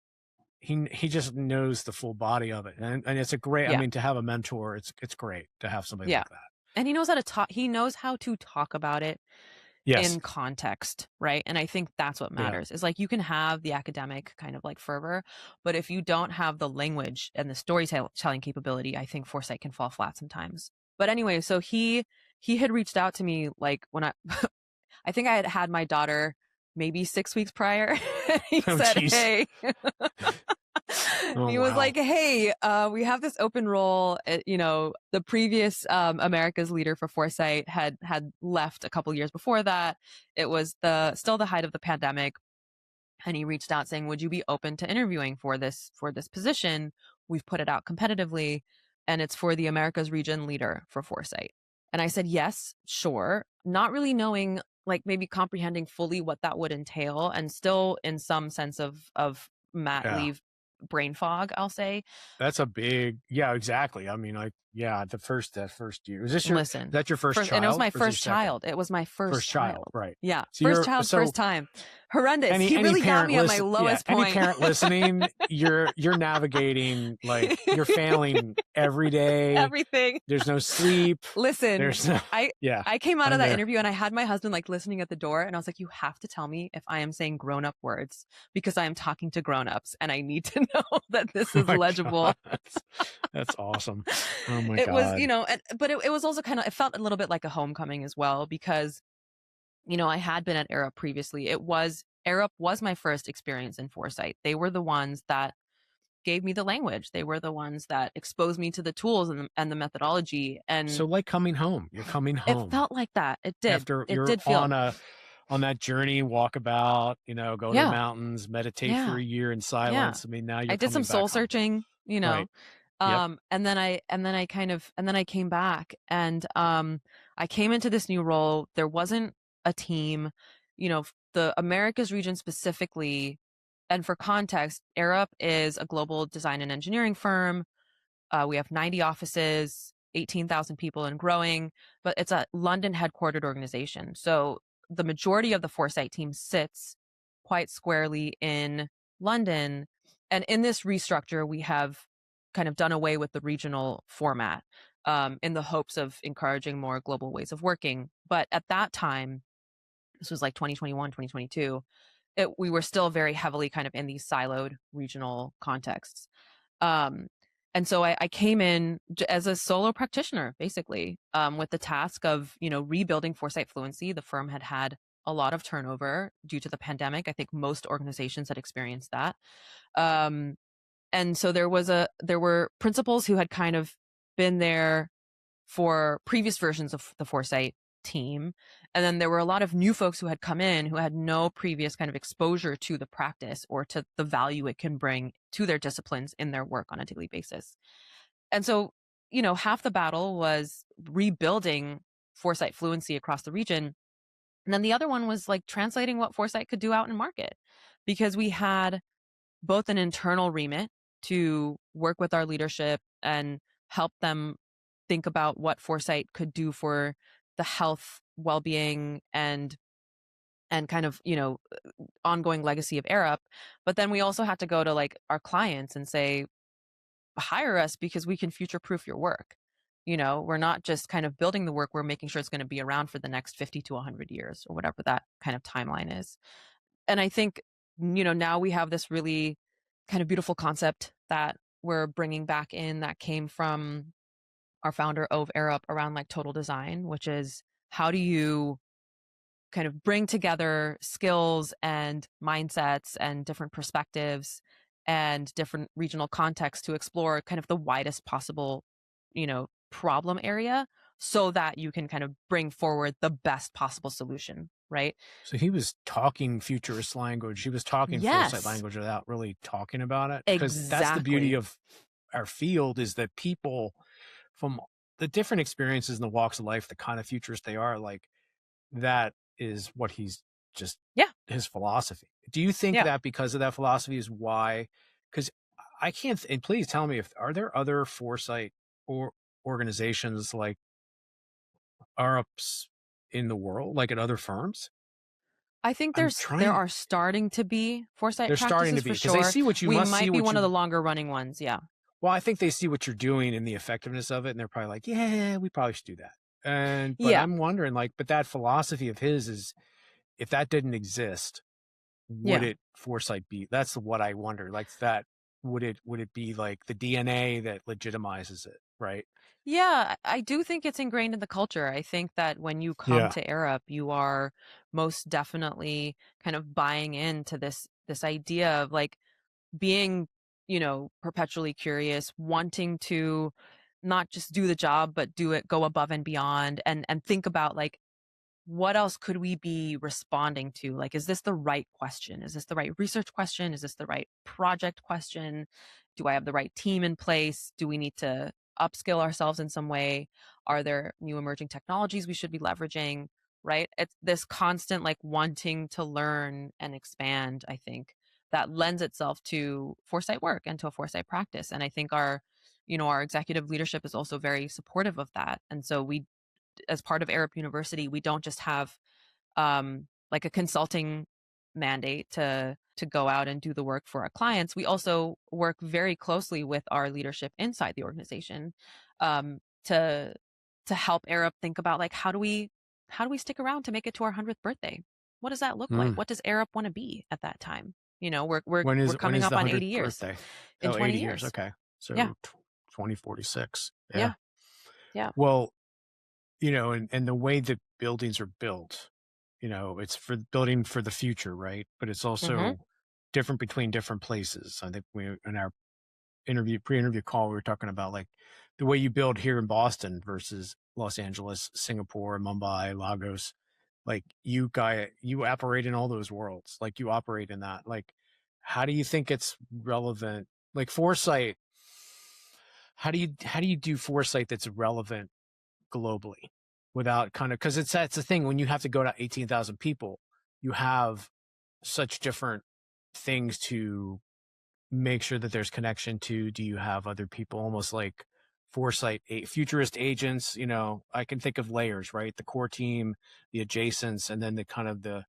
He just knows the full body of it, and it's a great. I Yeah. mean, to have a mentor, it's great to have somebody Yeah. like that. And he knows how to talk. He knows how to talk about it Yes. in context, right? And I think that's what Yeah. matters. Is like you can have the academic kind of like fervor, but if you don't have the language and the storytelling capability, I think Foresight can fall flat sometimes. But anyway, so he had reached out to me like when I think I had had my daughter maybe 6 weeks prior. He Oh, said, jeez. "Hey." Oh, He was wow. like, "Hey, we have this open role. The previous America's leader for Foresight had left a couple years before that. It was still the height of the pandemic, and he reached out saying, "Would you be open to interviewing for this position? We've put it out competitively, and it's for the America's region leader for Foresight." And I said, "Yes, sure," not really knowing, like maybe comprehending fully what that would entail, and still in some sense of mat Yeah. leave brain fog, I'll say. That's a big, yeah, exactly. I mean, like, yeah, that first year. Is Listen, that your first and it was child my or is it your first second? child. It was my first First child, child. right. Yeah, So first child, first time. Horrendous. He any really got parent me at my listen, yeah, lowest any point. parent listening, you're navigating, like, you're failing every day. Everything. There's no sleep. Listen, There's no, I yeah, I came out of I'm that there. interview and I had my husband like listening at the door and I was like, "You have to tell me if I am saying grown-up words because I am talking to grown-ups and I need to know that this Oh is my legible." God. That's awesome. Oh my It was, God. but it was also kind of, it felt a little bit like a homecoming as well because, I had been at Arup previously. Arup was my first experience in Foresight. They were the ones that gave me the language. They were the ones that exposed me to the tools and the methodology. So And like coming home, you're coming it home felt like that. It did. after It you're did feel. on that journey, walk about, go to the Yeah. mountains, meditate for Yeah. a year in Yeah. silence. I mean, now I you're did some coming soul back home. searching. Right. Yep. And then I came back and I came into this new role. There wasn't a team, the Americas region specifically. And for context, Arup is a global design and engineering firm. We have 90 offices, 18,000 people and growing, but it's a London headquartered organization. So the majority of the Foresight team sits quite squarely in London. And in this restructure, we have kind of done away with the regional format in the hopes of encouraging more global ways of working. But at that time, this was like 2021, 2022, we were still very heavily kind of in these siloed regional contexts. Um, and so I came in as a solo practitioner, basically, with the task of, rebuilding Foresight fluency. The firm had had a lot of turnover due to the pandemic. I think most organizations had experienced that. Um, and so there were principals who had kind of been there for previous versions of the Foresight team. And then there were a lot of new folks who had come in who had no previous kind of exposure to the practice or to the value it can bring to their disciplines in their work on a daily basis. And so, half the battle was rebuilding Foresight fluency across the region. And then the other one was like translating what Foresight could do out in market, because we had both an internal remit to work with our leadership and help them think about what Foresight could do for the health, well-being, and kind of, ongoing legacy of Arup. But then we also had to go to like our clients and say, hire us because we can future-proof your work. We're not just kind of building the work, we're making sure it's going to be around for the next 50 to 100 years or whatever that kind of timeline is. And I think, now we have this really kind of beautiful concept that we're bringing back in that came from our founder, Ove Arup, around like total design, which is how do you kind of bring together skills and mindsets and different perspectives and different regional contexts to explore kind of the widest possible, problem area so that you can kind of bring forward the best possible solution, right? So he was talking futurist language. He was talking foresight Yes, language without really talking about it. Because that's the beauty exactly. of our field, is that people from the different experiences in the walks of life, the kind of futurists they are, like that is what he's just Yeah, his philosophy. Do you think yeah. that because of that philosophy is why? Because I can't, and please tell me if are there other foresight or organizations like Arup's in the world, like at other firms? I think I'm there trying. are starting to be foresight They're starting practices to be for because they sure. see what you We must see might be what one of you. the longer running ones. Yeah. Well, I think they see what you're doing and the effectiveness of it, and they're probably like, "Yeah, we probably should do that." And but Yeah. I'm wondering, like, but that philosophy of his is, if that didn't exist, would Yeah. it foresight be? That's what I wonder. Like that, would it be like the DNA that legitimizes it, right? Yeah, I do think it's ingrained in the culture. I think that when you come Yeah. to Arup, you are most definitely kind of buying into this idea of like being, perpetually curious, wanting to not just do the job, but do it, go above and beyond, and think about like what else could we be responding to? Like, is this the right question? Is this the right research question? Is this the right project question? Do I have the right team in place? Do we need to upskill ourselves in some way? Are there new emerging technologies we should be leveraging? Right? It's this constant like wanting to learn and expand, I think, that lends itself to foresight work and to a foresight practice. And I think our executive leadership is also very supportive of that. And so we, as part of Arup University, we don't just have like a consulting mandate to go out and do the work for our clients. We also work very closely with our leadership inside the organization um, to to help Arup think about like how do we stick around to make it to our 100th birthday? What does that look like? Hmm. What does Arup want to be at that time? We're When coming is up the on 80 100th years birthday? in Oh, 20 80 years. years. Okay, Yeah, so 2046. Yeah. yeah, yeah. Well, and the way that buildings are built, it's for building for the future, right? But it's Hmm. also different between different places. I think we in our pre-interview call, we were talking about like the way you build here in Boston versus Los Angeles, Singapore, Mumbai, Lagos. Like you operate in all those worlds. Like you operate in that. Like, how do you think it's relevant? Like foresight, how do you do foresight that's relevant globally without kind of, because that's the thing when you have to go to 18,000 people, you have such different things to make sure that there's connection to, do you have other people, almost like Foresight, futurist agents, I can think of layers, right? The core team, the adjacents, and then the kind of the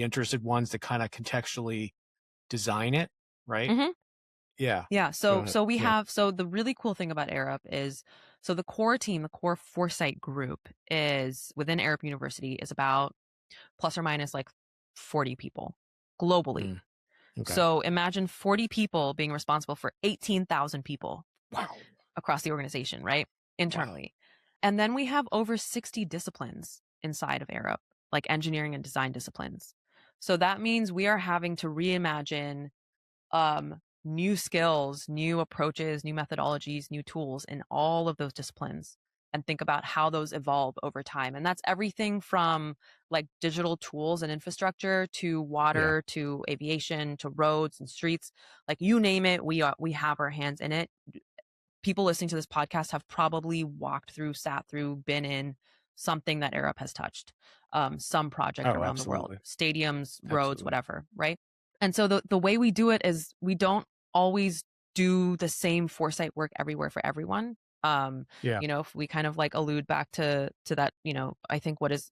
interested ones that kind of contextually design it, right? Mhm. Yeah. Yeah, Go so ahead. so we Yeah. have so the really cool thing about Arup is so the core team, the core Foresight group is within Arup University is about plus or minus like 40 people globally. Mm, okay. So imagine 40 people being responsible for 18,000 people Wow. across the organization, right? Wow. Internally. And then we have over 60 disciplines inside of Arup, like engineering and design disciplines. So that means we are having to reimagine new skills, new approaches, new methodologies, new tools in all of those disciplines and think about how those evolve over time. And that's everything from like digital tools and infrastructure to Yeah. water to aviation to roads and streets. Like you name it, we have our hands in it. People listening to this podcast have probably walked through, sat through, been in something that Arup has touched, some project Oh, around the world, absolutely. stadiums, roads, Absolutely. whatever, right? And so the way we do it is we don't always do the same foresight work everywhere for everyone. Yeah. If we kind of like allude back to that, I think what is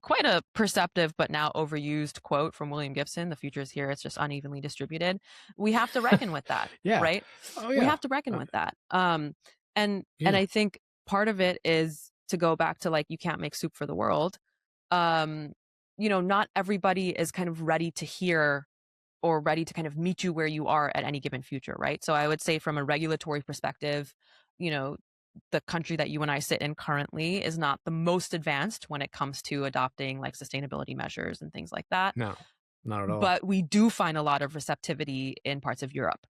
quite a perceptive but now overused quote from William Gibson, the future is here, it's just unevenly distributed. We have to reckon with that, Yeah. right? Oh, We yeah. have to reckon Uh, with that. And yeah. I think part of it is to go back to like you can't make soup for the world. Um, not everybody is kind of ready to hear or ready to kind of meet you where you are at any given future, right? So I would say from a regulatory perspective, you know, the country that you and I sit in currently is not the most advanced when it comes to adopting like sustainability measures and things like that. No, not at all. But we do find a lot of receptivity in parts of Europe.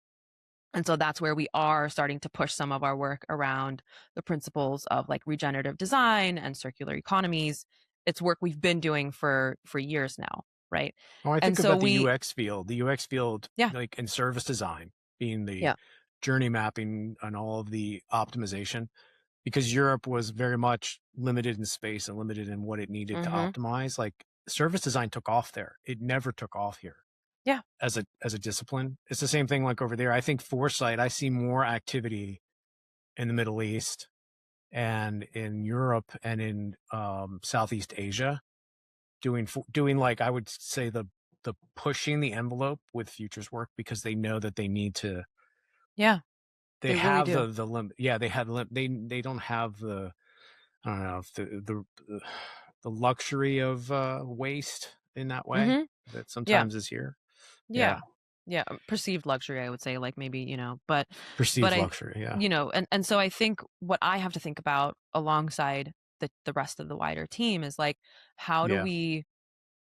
And so that's where we are starting to push some of our work around the principles of like regenerative design and circular economies. It's work we've been doing for years now, right? Oh, I And think so about we the UX field, yeah, like in service design, being the yeah. journey mapping and all of the optimization, because Europe was very much limited in space and limited in what it needed to Mhm. optimize. Like service design took off there. It never took off here Yeah. as a discipline. It's the same thing like over there. I think foresight, I see more activity in the Middle East and in Europe and in Southeast Asia doing like I would say the pushing the envelope with futures work because they know that they need to Yeah, they they really have do. the limit. Yeah, they had they don't have the I don't know if the luxury of waste in that way Mhm. that Yeah. sometimes is here. Yeah. Yeah, Yeah, perceived luxury, I would say, like, maybe, but perceived luxury. Yeah, and so I think what I have to think about alongside the rest of the wider team is, like, how do yeah, we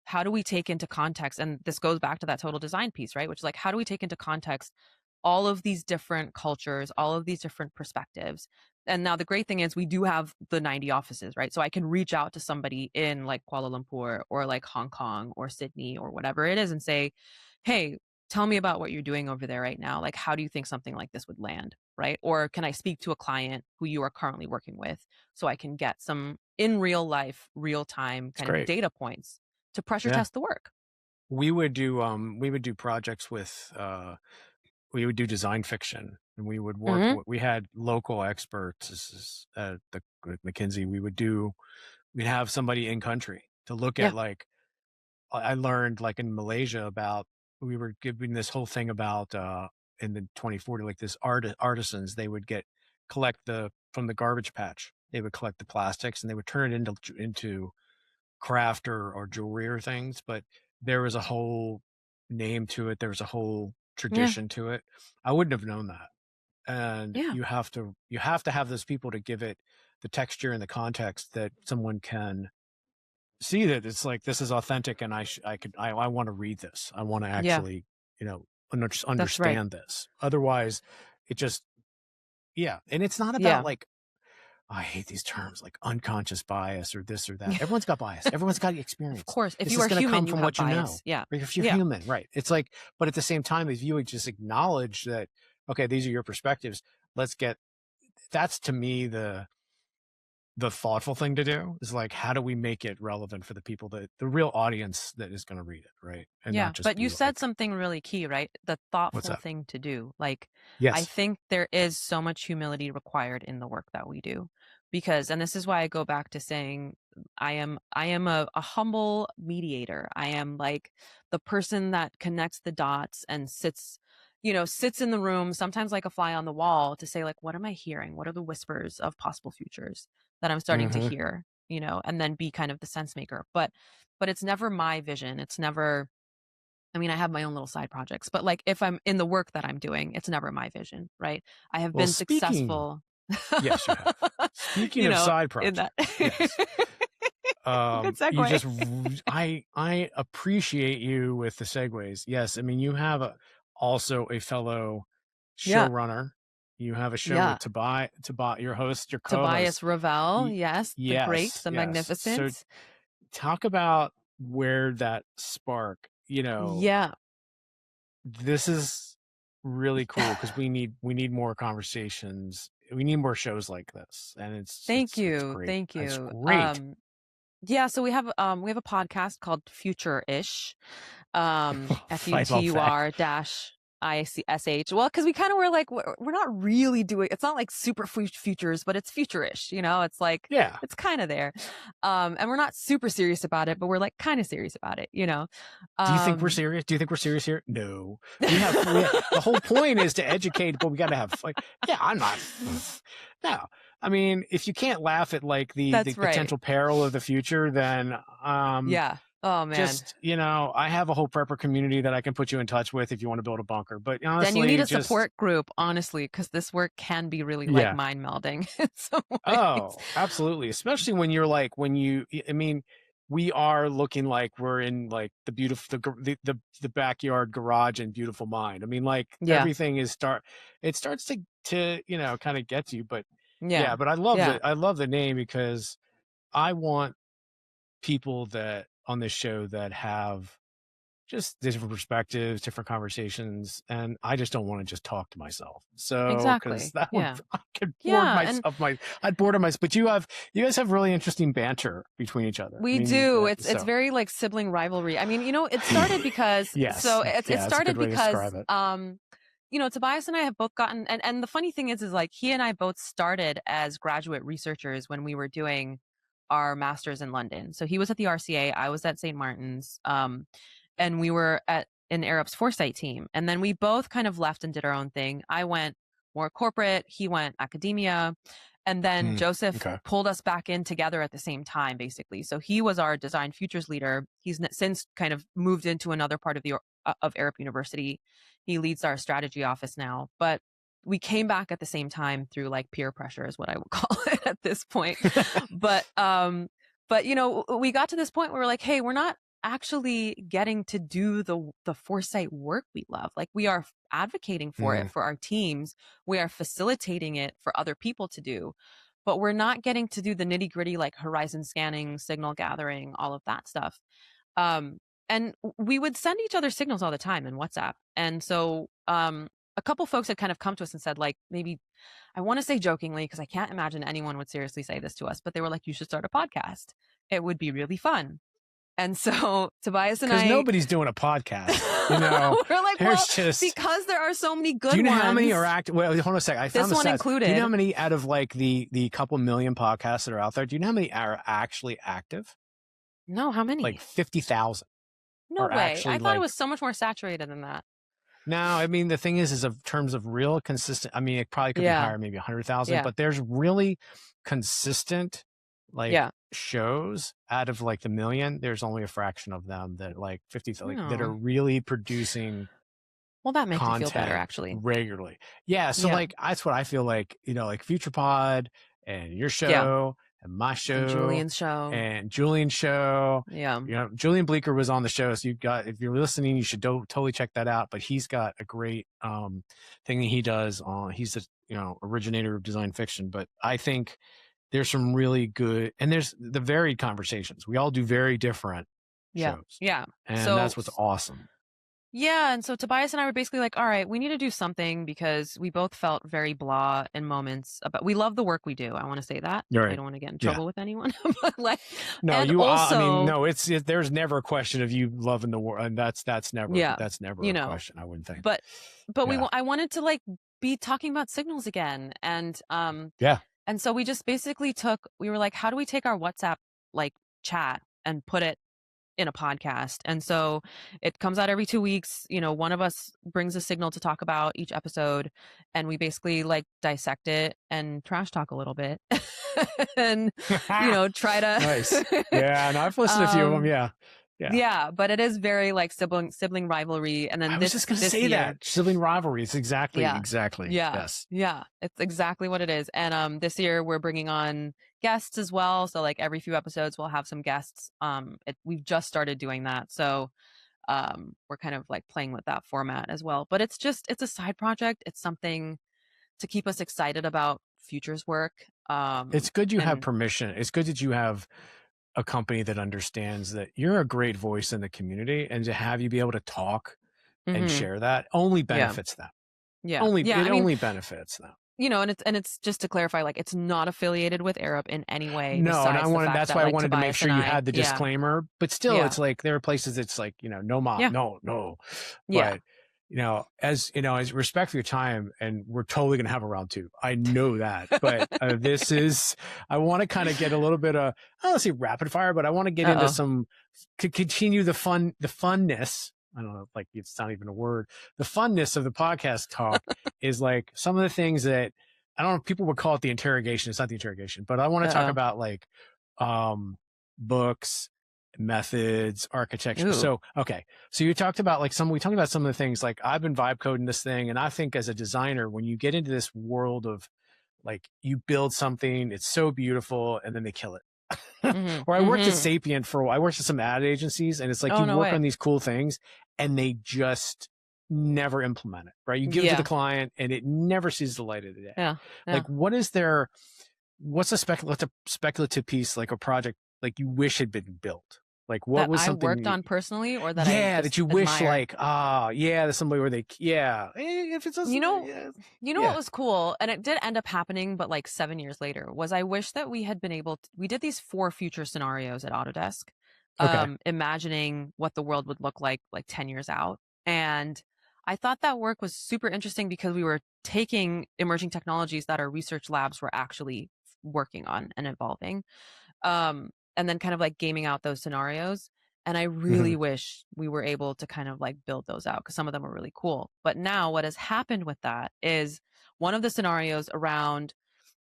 how do we take into context, and this goes back to that total design piece, right? Which is like, how do we take into context all of these different cultures, all of these different perspectives? And now the great thing is we do have the 90 offices, right? So I can reach out to somebody in like Kuala Lumpur or like Hong Kong or Sydney or whatever it is and say, hey, tell me about what you're doing over there right now. Like, how do you think something like this would land? Right. Or can I speak to a client who you are currently working with so I can get some in real life, real time it's kind of great. data points to pressure Yeah, test the work? we would do projects with we would do design fiction and we would work Mhm. we had local experts. This is at the with McKinsey. We'd have somebody in country to look Yeah. at like I learned like in Malaysia about we were giving this whole thing about in the 2040 like this artisans they would get collect the from the garbage patch. They would collect the plastics and they would turn it into craft or jewelry or things, but there was a whole name to it. There was a whole Yeah. tradition to it. I wouldn't have known that. And Yeah. you have to have those people to give it the texture and the context that someone can see that it's like this is authentic and I want to read this. I want to Yeah. actually, That's right. understand this. Otherwise, it just yeah, and it's not about Yeah. like I hate these terms like unconscious bias or this or that. Everyone's got bias. Everyone's got Of experience. course. If It's you just are going to human, come you from have what you know. bias. Yeah. Or if you're Yeah. human, right? It's like, but at the same time, if you would just acknowledge that, okay, these are your perspectives. Let's get. That's to me the thoughtful thing to do is like, how do we make it relevant for the people that the real audience that is going to read it, right? And Yeah, not just but you be said like, something really key, right? The what's thoughtful up? thing to do. Like, I Yes. think there is so much humility required in the work that we do. Because, and this is why I go back to saying I am a humble mediator. I am like the person that connects the dots and sits in the room, sometimes like a fly on the wall to say, like, what am I hearing? What are the whispers of possible futures that I'm starting to Mm-hmm. hear? And then be kind of the sense maker. But it's never my vision. It's never, I mean, I have my own little side projects, but like if I'm in the work that I'm doing, it's never my vision, right? I have Well, been speaking, successful, yes, you have. Speaking of side in that. projects, yes. Good You segue. just, I appreciate you with the segues. Yes. I mean, you have also a fellow Yeah. showrunner. You have a show Yeah. with Tobias, your host, your co-host. Tobias Ravel. Y- Yes. The great, yes, the yes. So magnificent. talk about where that spark, Yeah. this is really cool because we need more conversations. We need more shows like this. And it's Thank it's it's you. great. Thank It's you. great. Yeah, so we have a podcast called Future-ish. I love that. FUTUR-ICSH. Well, because we kind of were like, we're not really doing, it's not like super futures, but it's future-ish, It's like, Yeah. it's kind of there. And we're not super serious about it, but we're like kind of serious about it. Do you think we're Um, serious? Do you think we're serious here? No. The whole point is to educate, but we got to have like, yeah, I'm not. No. I mean, if you can't laugh at like the that's right. potential peril of the future, then Yeah. Oh, man. just, I have a whole prepper community that I can put you in touch with if you want to build a bunker. But Then you need honestly, a just, support group, honestly, because this work can be really like yeah. mind melding in some ways. Oh, absolutely. Especially when you're like, I mean, we are looking like we're in like the beautiful, the backyard garage and Beautiful Mind. I mean, like Yeah. everything it starts to, kind of get to you. But Yeah. yeah, but Yeah. I love the name because I want people that on this show that have just different perspectives, different conversations, and I just don't want to just talk to myself. So, because Exactly. that would Yeah. I could bored Yeah, and myself. I'd bored of myself. But you guys have really interesting banter between each other. I we mean, do. It's so very like sibling rivalry. I mean, it started because yes, so it yeah, that's a started good way to because describe it. Tobias and I have both gotten, and the funny thing is like he and I both started as graduate researchers when we were doing our masters in London. So he was at the RCA, I was at St. Martin's. And we were at in Arup's Foresight team. And then we both kind of left and did our own thing. I went more corporate, he went academia. And then Joseph Okay. pulled us back in together at the same time, basically. So he was our design futures leader. He's since kind of moved into another part of of Arup University. He leads our strategy office now. But we came back at the same time through like peer pressure is what I would call it at this point. But we got to this point where we're like, hey, we're not actually getting to do the foresight work we love. Like we are advocating for it Mm, for our teams. We are facilitating it for other people to do, but we're not getting to do the nitty gritty like horizon scanning, signal gathering, all of that stuff. Um, and we would send each other signals all the time in WhatsApp. And so a couple folks had kind of come to us and said, like, maybe I want to say jokingly, because I can't imagine anyone would seriously say this to us, but they were like, you should start a podcast. It would be really fun. And so Tobias and because I nobody's doing a podcast. we're like, well, There's just. because there are so many good Do you know ones. how many are active? Well, hold on a second. I found This the one stats. Do you know how included. many out of like the couple million podcasts that are out there? Do you know how many are actually active? No, how Like many? 50,000 No are way. I actually thought it like. was so much more saturated than that. Now, I mean, the thing is of terms of real consistent. I mean, it probably could be Yeah. higher, maybe 100,000, Yeah. but there's really consistent like Yeah. shows out of like the million. There's only a fraction of them that like 50 like that are No. really producing Well, that makes me feel better, content actually. regularly. Yeah. So Yeah. like that's what I feel like, like Future Pod and your Yeah. show and my And show Julian's show. and Julian's show. Yeah. Julian Bleecker was on the show. So if you're listening, you should totally check that out. But he's got a great thing that he does on, he's the, originator of design fiction. But I think there's some really good, and there's the varied conversations. We all do very different Yeah. shows. Yeah. And So that's what's awesome. Yeah, and so Tobias and I were basically like, all right, we need to do something because we both felt very blah in moments about we love the work we do. I want to say that. You're I right. don't want to get in Yeah. trouble with anyone. But like No, and you. I mean, also, no. There's never a question of you loving the world, and yeah, that's never you a know, question. I wouldn't think. but Yeah. I wanted to like be talking about signals again. Yeah. And so we just basically we were like, how do we take our WhatsApp like chat and put it in a podcast? And so it comes out every 2 weeks. One of us brings a signal to talk about each episode, and we basically like dissect it and trash talk a little bit. And, try Nice. to, Yeah, and I've listened to a few of them. um, Yeah. Yeah. yeah, but it is very like sibling rivalry. And then I was just gonna this say year, that sibling rivalries. yeah. Exactly. Yeah. Yes. Yeah. It's exactly what it is. And this year we're bringing on guests as well. So like every few episodes we'll have some guests. We've just started doing that. So we're kind of like playing with that format as well. But it's a side project. It's something to keep us excited about futures work. It's good you have And permission. It's good that you have a company that understands that you're a great voice in the community, and to have you be able to talk and mhm, share that only yeah. benefits them. Yeah. Only Yeah. it I mean, only benefits them. and it's just to clarify, like it's not affiliated with Arup in any way No, and besides the fact that's that why I like wanted to make Tobias sure and you I, had the yeah. disclaimer, but still Yeah. it's like there are places it's like, no, Yeah. no. Yeah. But as respect for your time, and we're totally gonna have a round two. I know that. But I want to kind of get a little bit of, I don't want to say rapid fire, but I want to get into Uh-oh. some continue the funness. I don't know, like it's not even a word. The funness of the podcast talk is like some of the things that I don't know if people would call it the interrogation. It's not the interrogation, but I want to talk Uh-oh. about like books, methods, architecture. Ooh. So, okay. So you talked about like we talked about some of the things like I've been vibe coding this thing. And I think as a designer, when you get into this world of like you build something, it's so beautiful, and then they kill it. Mhm. Or I worked at Mhm. Sapient for a while. I worked at some ad agencies, and it's like Oh, you no work way. on these cool things and they just never implement it, right? You give it to the Yeah. client and it never sees the light of the day. Yeah. Yeah. Like, what's a speculative piece, like a project, like you wish had been built? Like, what That was I worked something, on personally or that I yeah, just that you wish, admire. like, yeah, there's somebody where yeah, if it's You just, know yeah, you know what yeah, was cool, and it did end up happening, but like 7 years later, was I wish that we had been we did these 4 future scenarios at Autodesk, okay, imagining what the world would look like 10 years out, and I thought that work was super interesting because we were taking emerging technologies that our research labs were actually working on and evolving, and then kind of like gaming out those scenarios. And I hmm really wish we were able to kind of like build those out because some of them are really cool. But now what has happened with that is one of the scenarios around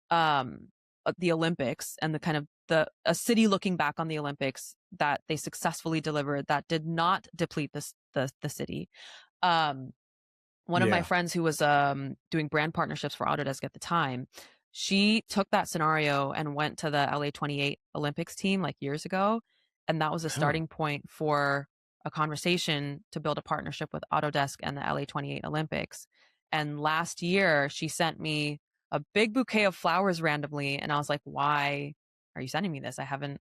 the Olympics and the kind of a city looking back on the Olympics that they successfully delivered that did not deplete the city. Um, One of my yeah, friends who was doing brand partnerships for Autodesk at the time, she took that scenario and went to the LA 28 Olympics team like years ago. And that was a huh. starting point for a conversation to build a partnership with Autodesk and the LA 28 Olympics. And last year, she sent me a big bouquet of flowers randomly. And I was like, why are you sending me this? I haven't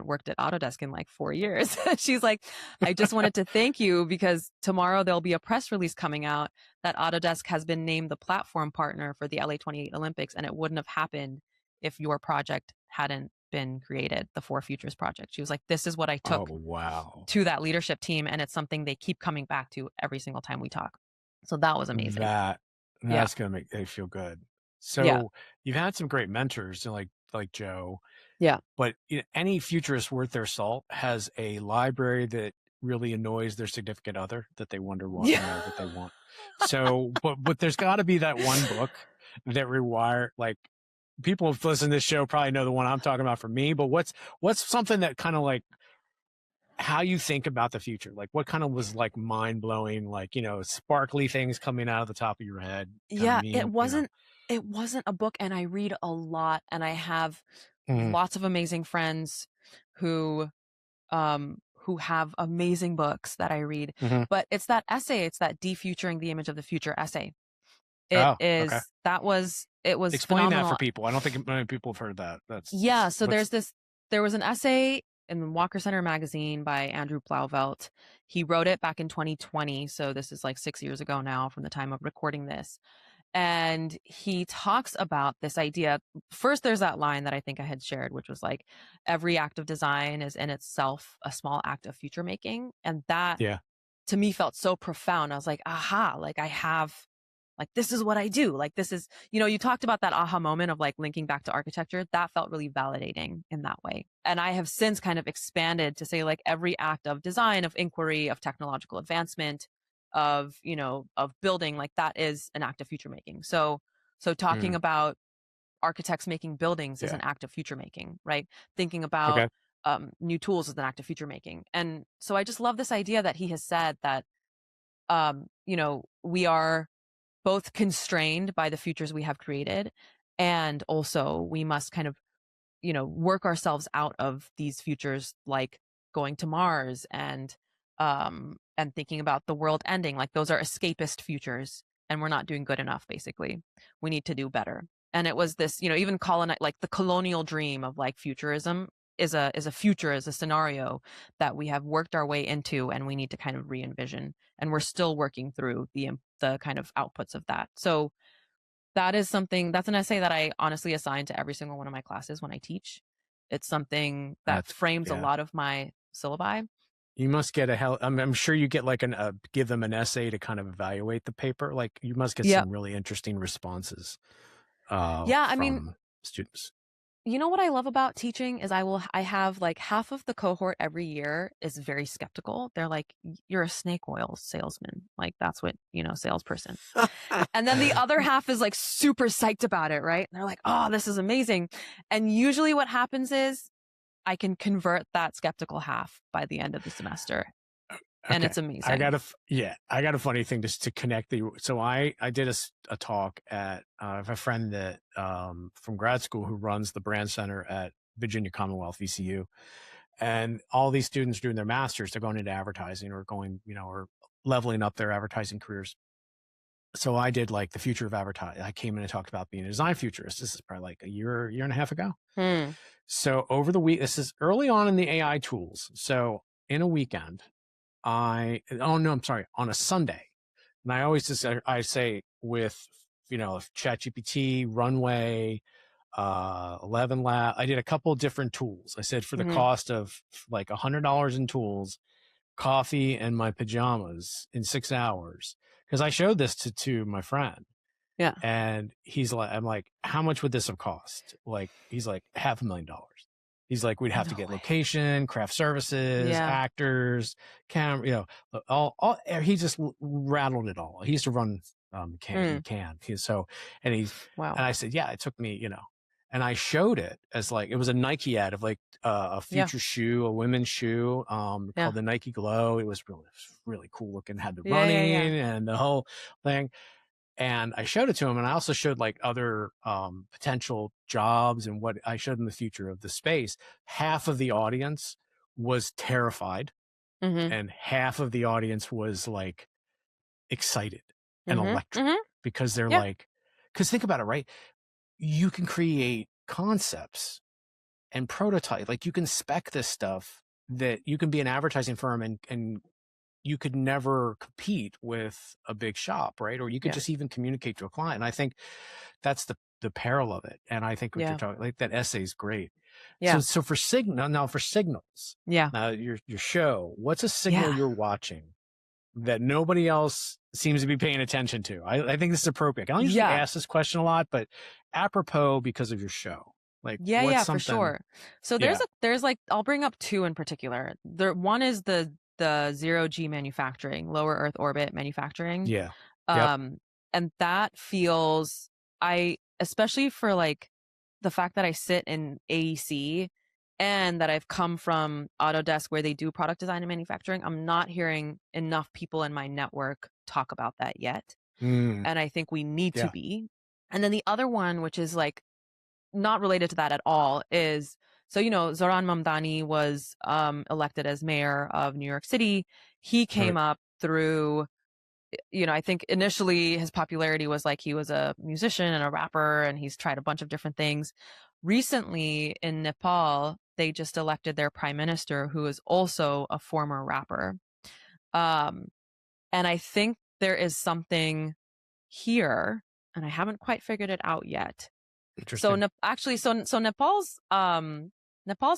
worked at Autodesk in like 4 years. She's like, I just wanted to thank you because tomorrow there'll be a press release coming out that Autodesk has been named the platform partner for the LA 28 Olympics. And it wouldn't have happened if your project hadn't been created, the Four Futures project. She was like, this is what I Oh, took wow. to that leadership team. And it's something they keep coming back to every single time we talk. So that was amazing. That Yeah. that's gonna make they feel good. Yeah. So you've had some great mentors, like Joe, Yeah. but any futurist worth their salt has a library that really annoys their significant other that they wonder Yeah. what they want. So, but there's got to be that one book that rewire like people who've listened to this show probably know the one I'm talking about for me. But what's something that kind of like how you think about the future? Like what kind of was like mind blowing, like, sparkly things coming out of the top of your head kind of Yeah, it meme, wasn't a book, and I read a lot, and I have Mhm, lots of amazing friends who have amazing books that I read. mhm. But it's that essay, it's that defuturing the image of the future essay. Oh, okay. It was Explain that for phenomenal. people. I don't think many people have heard that. Yeah, so What's there was an essay in Walker Center magazine by Andrew Blauvelt. He wrote it back in 2020, so this is like 6 years ago now from the time of recording this. And he talks about this idea. First, there's that line that I think I had shared, which was like, every act of design is in itself a small act of future making. And that Yeah. to me felt so profound. I was like, aha, like I have, like, this is what I do. Like, this is, you talked about that aha moment of like linking back to architecture. That felt really validating in that way. And I have since kind of expanded to say like every act of design, of inquiry, of technological advancement, of building, like that is an act of future making. So talking Mm, about architects making buildings is yeah. an act of future making, right? Thinking about Okay. new tools is an act of future making. And so I just love this idea that he has said that, we are both constrained by the futures we have created, and also we must kind of work ourselves out of these futures, like going to Mars and thinking about the world ending. Like those are escapist futures, and we're not doing good enough. Basically, we need to do better. And it was this, even like the colonial dream of like futurism is a future, is a scenario that we have worked our way into, and we need to kind of re-envision. And we're still working through the kind of outputs of that. So that's an essay that I honestly assign to every single one of my classes when I teach. It's something that That's frames a yeah. lot of my syllabi. You must get a hell. I'm sure you get like give them an essay to kind of evaluate the paper. Like you must get Yep. some really interesting responses Yeah, I mean, from students. what I love about teaching is I have like half of the cohort every year is very skeptical. They're like, you're a snake oil salesman. Like that's what, salesperson. And then the other half is like super psyched about it, right? And they're like, oh, this is amazing. And usually what happens is I can convert that skeptical half by the end of the semester. And Okay. it's amazing. I got a funny thing just to connect the, so I did a talk at, I have a friend that, from grad school who runs the brand center at Virginia Commonwealth, VCU. And all these students doing their masters, they're going into advertising or going, or leveling up their advertising careers. So I did like the future of advertising. I came in and talked about being a design futurist. This is probably like a year and a half ago. Hmm. So over the week, this is early on in the AI tools. So in a weekend, oh no, I'm sorry, on a Sunday. And I always just, I say with, ChatGPT, Runway, 11 Lab, I did a couple different tools. I said for the Mm-hmm. cost of like $100 in tools, coffee and my pajamas in 6 hours. Cause I showed this to my friend Yeah. and I'm like, how much would this have cost? Like, he's like $500,000. He's like, we'd have to No get way. location, craft services, Yeah. actors, camera, he just rattled it all. He used to run, he Mm. can. So, and Wow. and I said, yeah, it took me, and I showed it as like, it was a Nike ad of like, a Yeah. future shoe, a women's shoe, Yeah. called the Nike Glow. It was really cool looking, had the Yeah. Yeah. Yeah. running and the whole thing. And I showed it to him, and I also showed like other potential jobs and what I showed him the future of the space. Half of the audience was terrified, Mm-hmm. and half of the audience was like excited and Mm-hmm. electric Mm-hmm. because they're Yeah. like, because think about it, right? You can create concepts and prototype, like you can spec this stuff that you can be an advertising firm and you could never compete with a big shop, right? Or you could Yeah. just even communicate to a client. And I think that's the peril of it. And I think what you're Yeah. talking, like that essay is great. So Yeah. for signals, Yeah. now your show, what's a signal Yeah. you're watching that nobody else seems to be paying attention to? I think this is appropriate. I don't usually Yeah. ask this question a lot, but apropos because of your show, like Yeah, what's yeah, for something? sure. So Yeah. there's like I'll bring up two in particular. One is the zero G manufacturing, lower Earth orbit manufacturing. Yeah. Yep. Um and that feels I especially for like the fact that I sit in AEC and that I've come from Autodesk where they do product design and manufacturing, I'm not hearing enough people in my network talk about that yet. Mm, And I think we need to yeah. be. And then the other one, which is like not related to that at all, is so Zoran Mamdani was elected as mayor of New York City. He Right. came up through I think initially his popularity was like he was a musician and a rapper and he's tried a bunch of different things. Recently in Nepal, they just elected their prime minister, who is also a former rapper. Um, and I think there is something here, and I haven't quite figured it out yet. So Interesting. actually, so Nepal's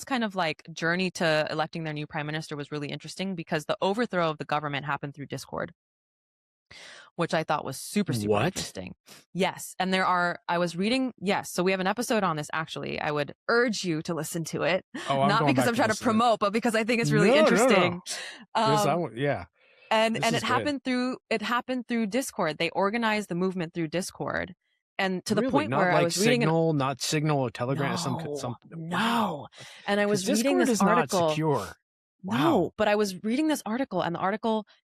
kind of like journey to electing their new prime minister was really interesting because the overthrow of the government happened through Discord, which I thought was super, super What? interesting. Yes. And I was reading, yes. So we have an episode on this actually. I would urge you to listen to it, Oh, I'm not going because back I'm to trying to listen to it. promote, but because I think it's really No, no, no. interesting. Um, Yeah. and This it is good. happened through Discord. They organized the movement through Discord. And to the Really, point not where I like was reading not Signal or Telegram, no, wow. no. And I Because was reading Discord this is not article. secure. No, Wow. but I was reading this article, and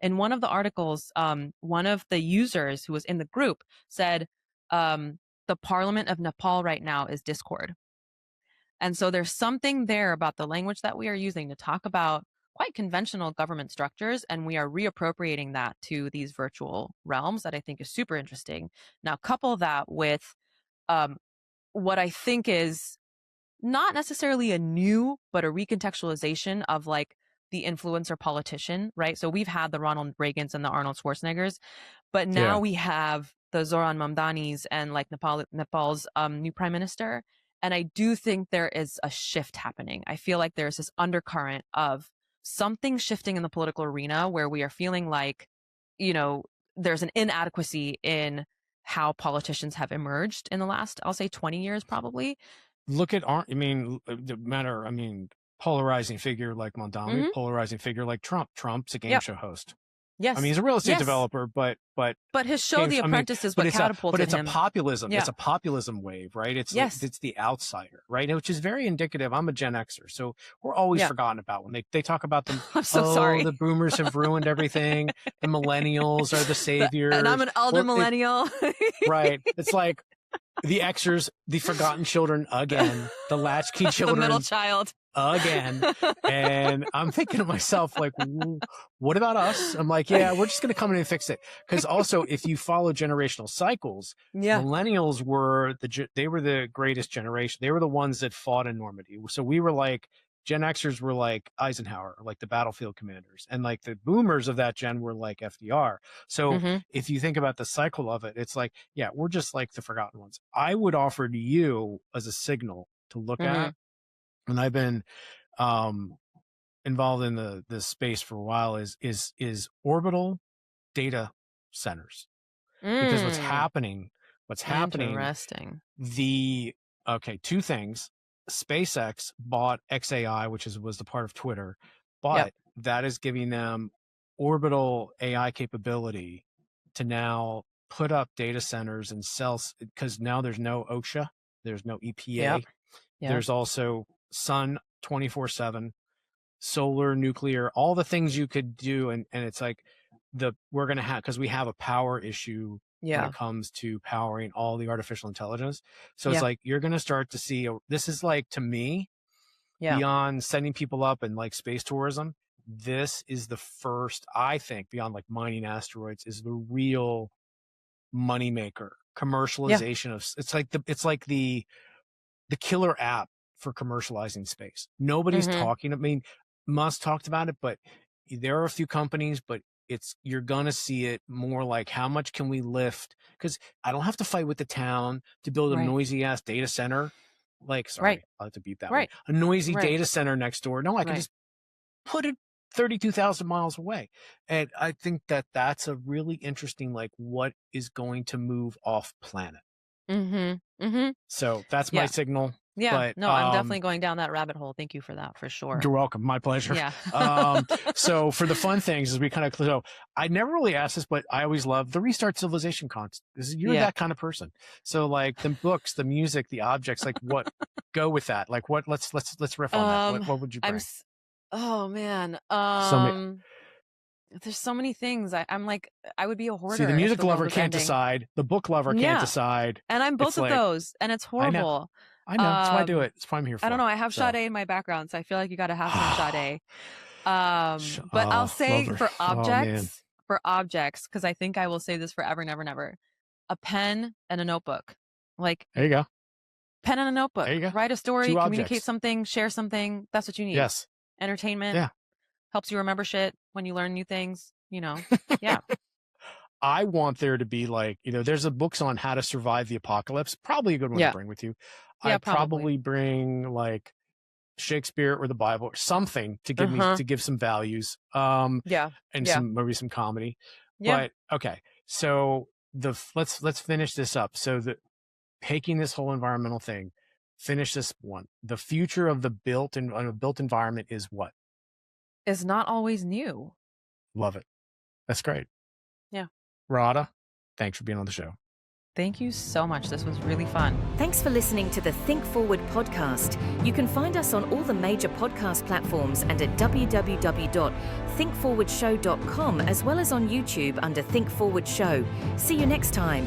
in one of the articles, one of the users who was in the group said, the parliament of Nepal right now is Discord. And so there's something there about the language that we are using to talk about quite conventional government structures, and we are reappropriating that to these virtual realms that I think is super interesting. Now, couple that with um, what I think is not necessarily a new, but a recontextualization of like the influencer politician, right? So we've had the Ronald Reagans and the Arnold Schwarzeneggers, but now Yeah. we have the Zoran Mamdanis and like Nepal's new prime minister. And I do think there is a shift happening. I feel like there's this undercurrent of something shifting in the political arena where we are feeling like, you know, there's an inadequacy in how politicians have emerged in the last, I'll say 20 years probably. Look at the matter. I mean, polarizing figure like Mondami, Hmm. polarizing figure like Trump. Trump's a game Yep. show host. I mean, Yes. he's a real estate Yes. developer, but But his show, game. The I mean, Apprentice, is but what but catapulted it's a him. populism. It's Yeah. a populism wave, right? Yes. It's the outsider, right? Which is very indicative. I'm a Gen Xer, so we're always Yeah. forgotten about when they talk about them. I'm so Oh, sorry. the boomers have ruined everything. The millennials are the And I'm saviors. an elder Well, millennial. right. It's like the Xers, the forgotten children again, the latchkey The middle children child. again. And I'm thinking to myself, like, what about us? I'm like, yeah, we're just going to come in and fix it. Because also, if you follow generational cycles, Yeah. millennials were they were the greatest generation. They were the ones that fought in Normandy. So we were like, Gen Xers were like Eisenhower, like the battlefield commanders. And like the boomers of that gen were like FDR. So Hmm. if you think about the cycle of it, it's like, yeah, we're just like the forgotten ones. I would offer to you as a signal to look Hmm. at, and I've been um, involved in the space for a while, is orbital data centers. Because Mm. what's happening, Interesting. the okay, two things. SpaceX bought XAI, which was the part of Twitter, Yep. but that is giving them orbital AI capability to now put up data centers and sell, because now there's no OSHA, there's no Yep. EPA, Yep. there's also sun 24/7, solar, nuclear, all the things you could do. And it's like we're going to have, because we have a power issue when Yeah. it comes to powering all the artificial intelligence. So it's Yeah. like, you're going to start to see, this is like, to me, Yeah. beyond sending people up and like space tourism, this is the first, I think, beyond like mining asteroids, is the real moneymaker Yeah. commercialization of, it's like the killer app for commercializing space. Nobody's Hmm. talking. I mean, Musk talked about it, but there are a few companies, but you're gonna see it more like, how much can we lift? Because I don't have to fight with the town to build a Right. noisy ass data center. Like, Right. sorry, I'll have to beep that one. Right. A noisy Right. data center next door. No, I can Right. just put it 32,000 miles away. And I think that that's a really interesting, like, what is going to move off planet. Hmm. Hmm. So that's my Yeah. signal. Yeah. But No, I'm definitely going down that rabbit hole. Thank you for that, for sure. you're welcome. My pleasure. Yeah. So for the fun things, as we kind of, so I never really asked this, but I always love the Restart Civilization concept. You're Yeah. that kind of person. So like the books, the music, the objects, like what go with that? Like what, let's riff on that. Um, What would you I'm, bring? oh man. So There's so many things. I'm like, I would be a see, the hoarder if music the world lover was can't ending. decide. The book lover can't Yeah. decide. And I'm both It's of like, those, and it's I know, horrible. That's why I do it. It's what I'm here I don't for. know. I have So, Sade in my background, so I feel like you got to have some Sade. But I'll oh, say love her. Oh man, for objects, because I think I will say this forever, never, never. A pen and a notebook. Like there you go. Pen and a notebook. There you go. Write a story, 2 communicate objects. something, share something. That's what you need. Yes. Entertainment Yeah. helps you remember shit when you learn new things, Yeah. I want there to be like, there's a books on how to survive the apocalypse. Probably a good one to Yeah. bring with you. Yeah, I'd probably. probably bring like Shakespeare or the Bible or something to give some values. Yeah. And Yeah. maybe some comedy. Yeah. But okay. So let's finish this up. So taking this whole environmental thing, finish this one. The future of the built environment is what? Is not always new. Love it. That's great. Yeah. Radha, thanks for being on the show. Thank you so much. This was really fun. Thanks for listening to the Think Forward podcast. You can find us on all the major podcast platforms and at www.thinkforwardshow.com, as well as on YouTube under Think Forward Show. See you next time.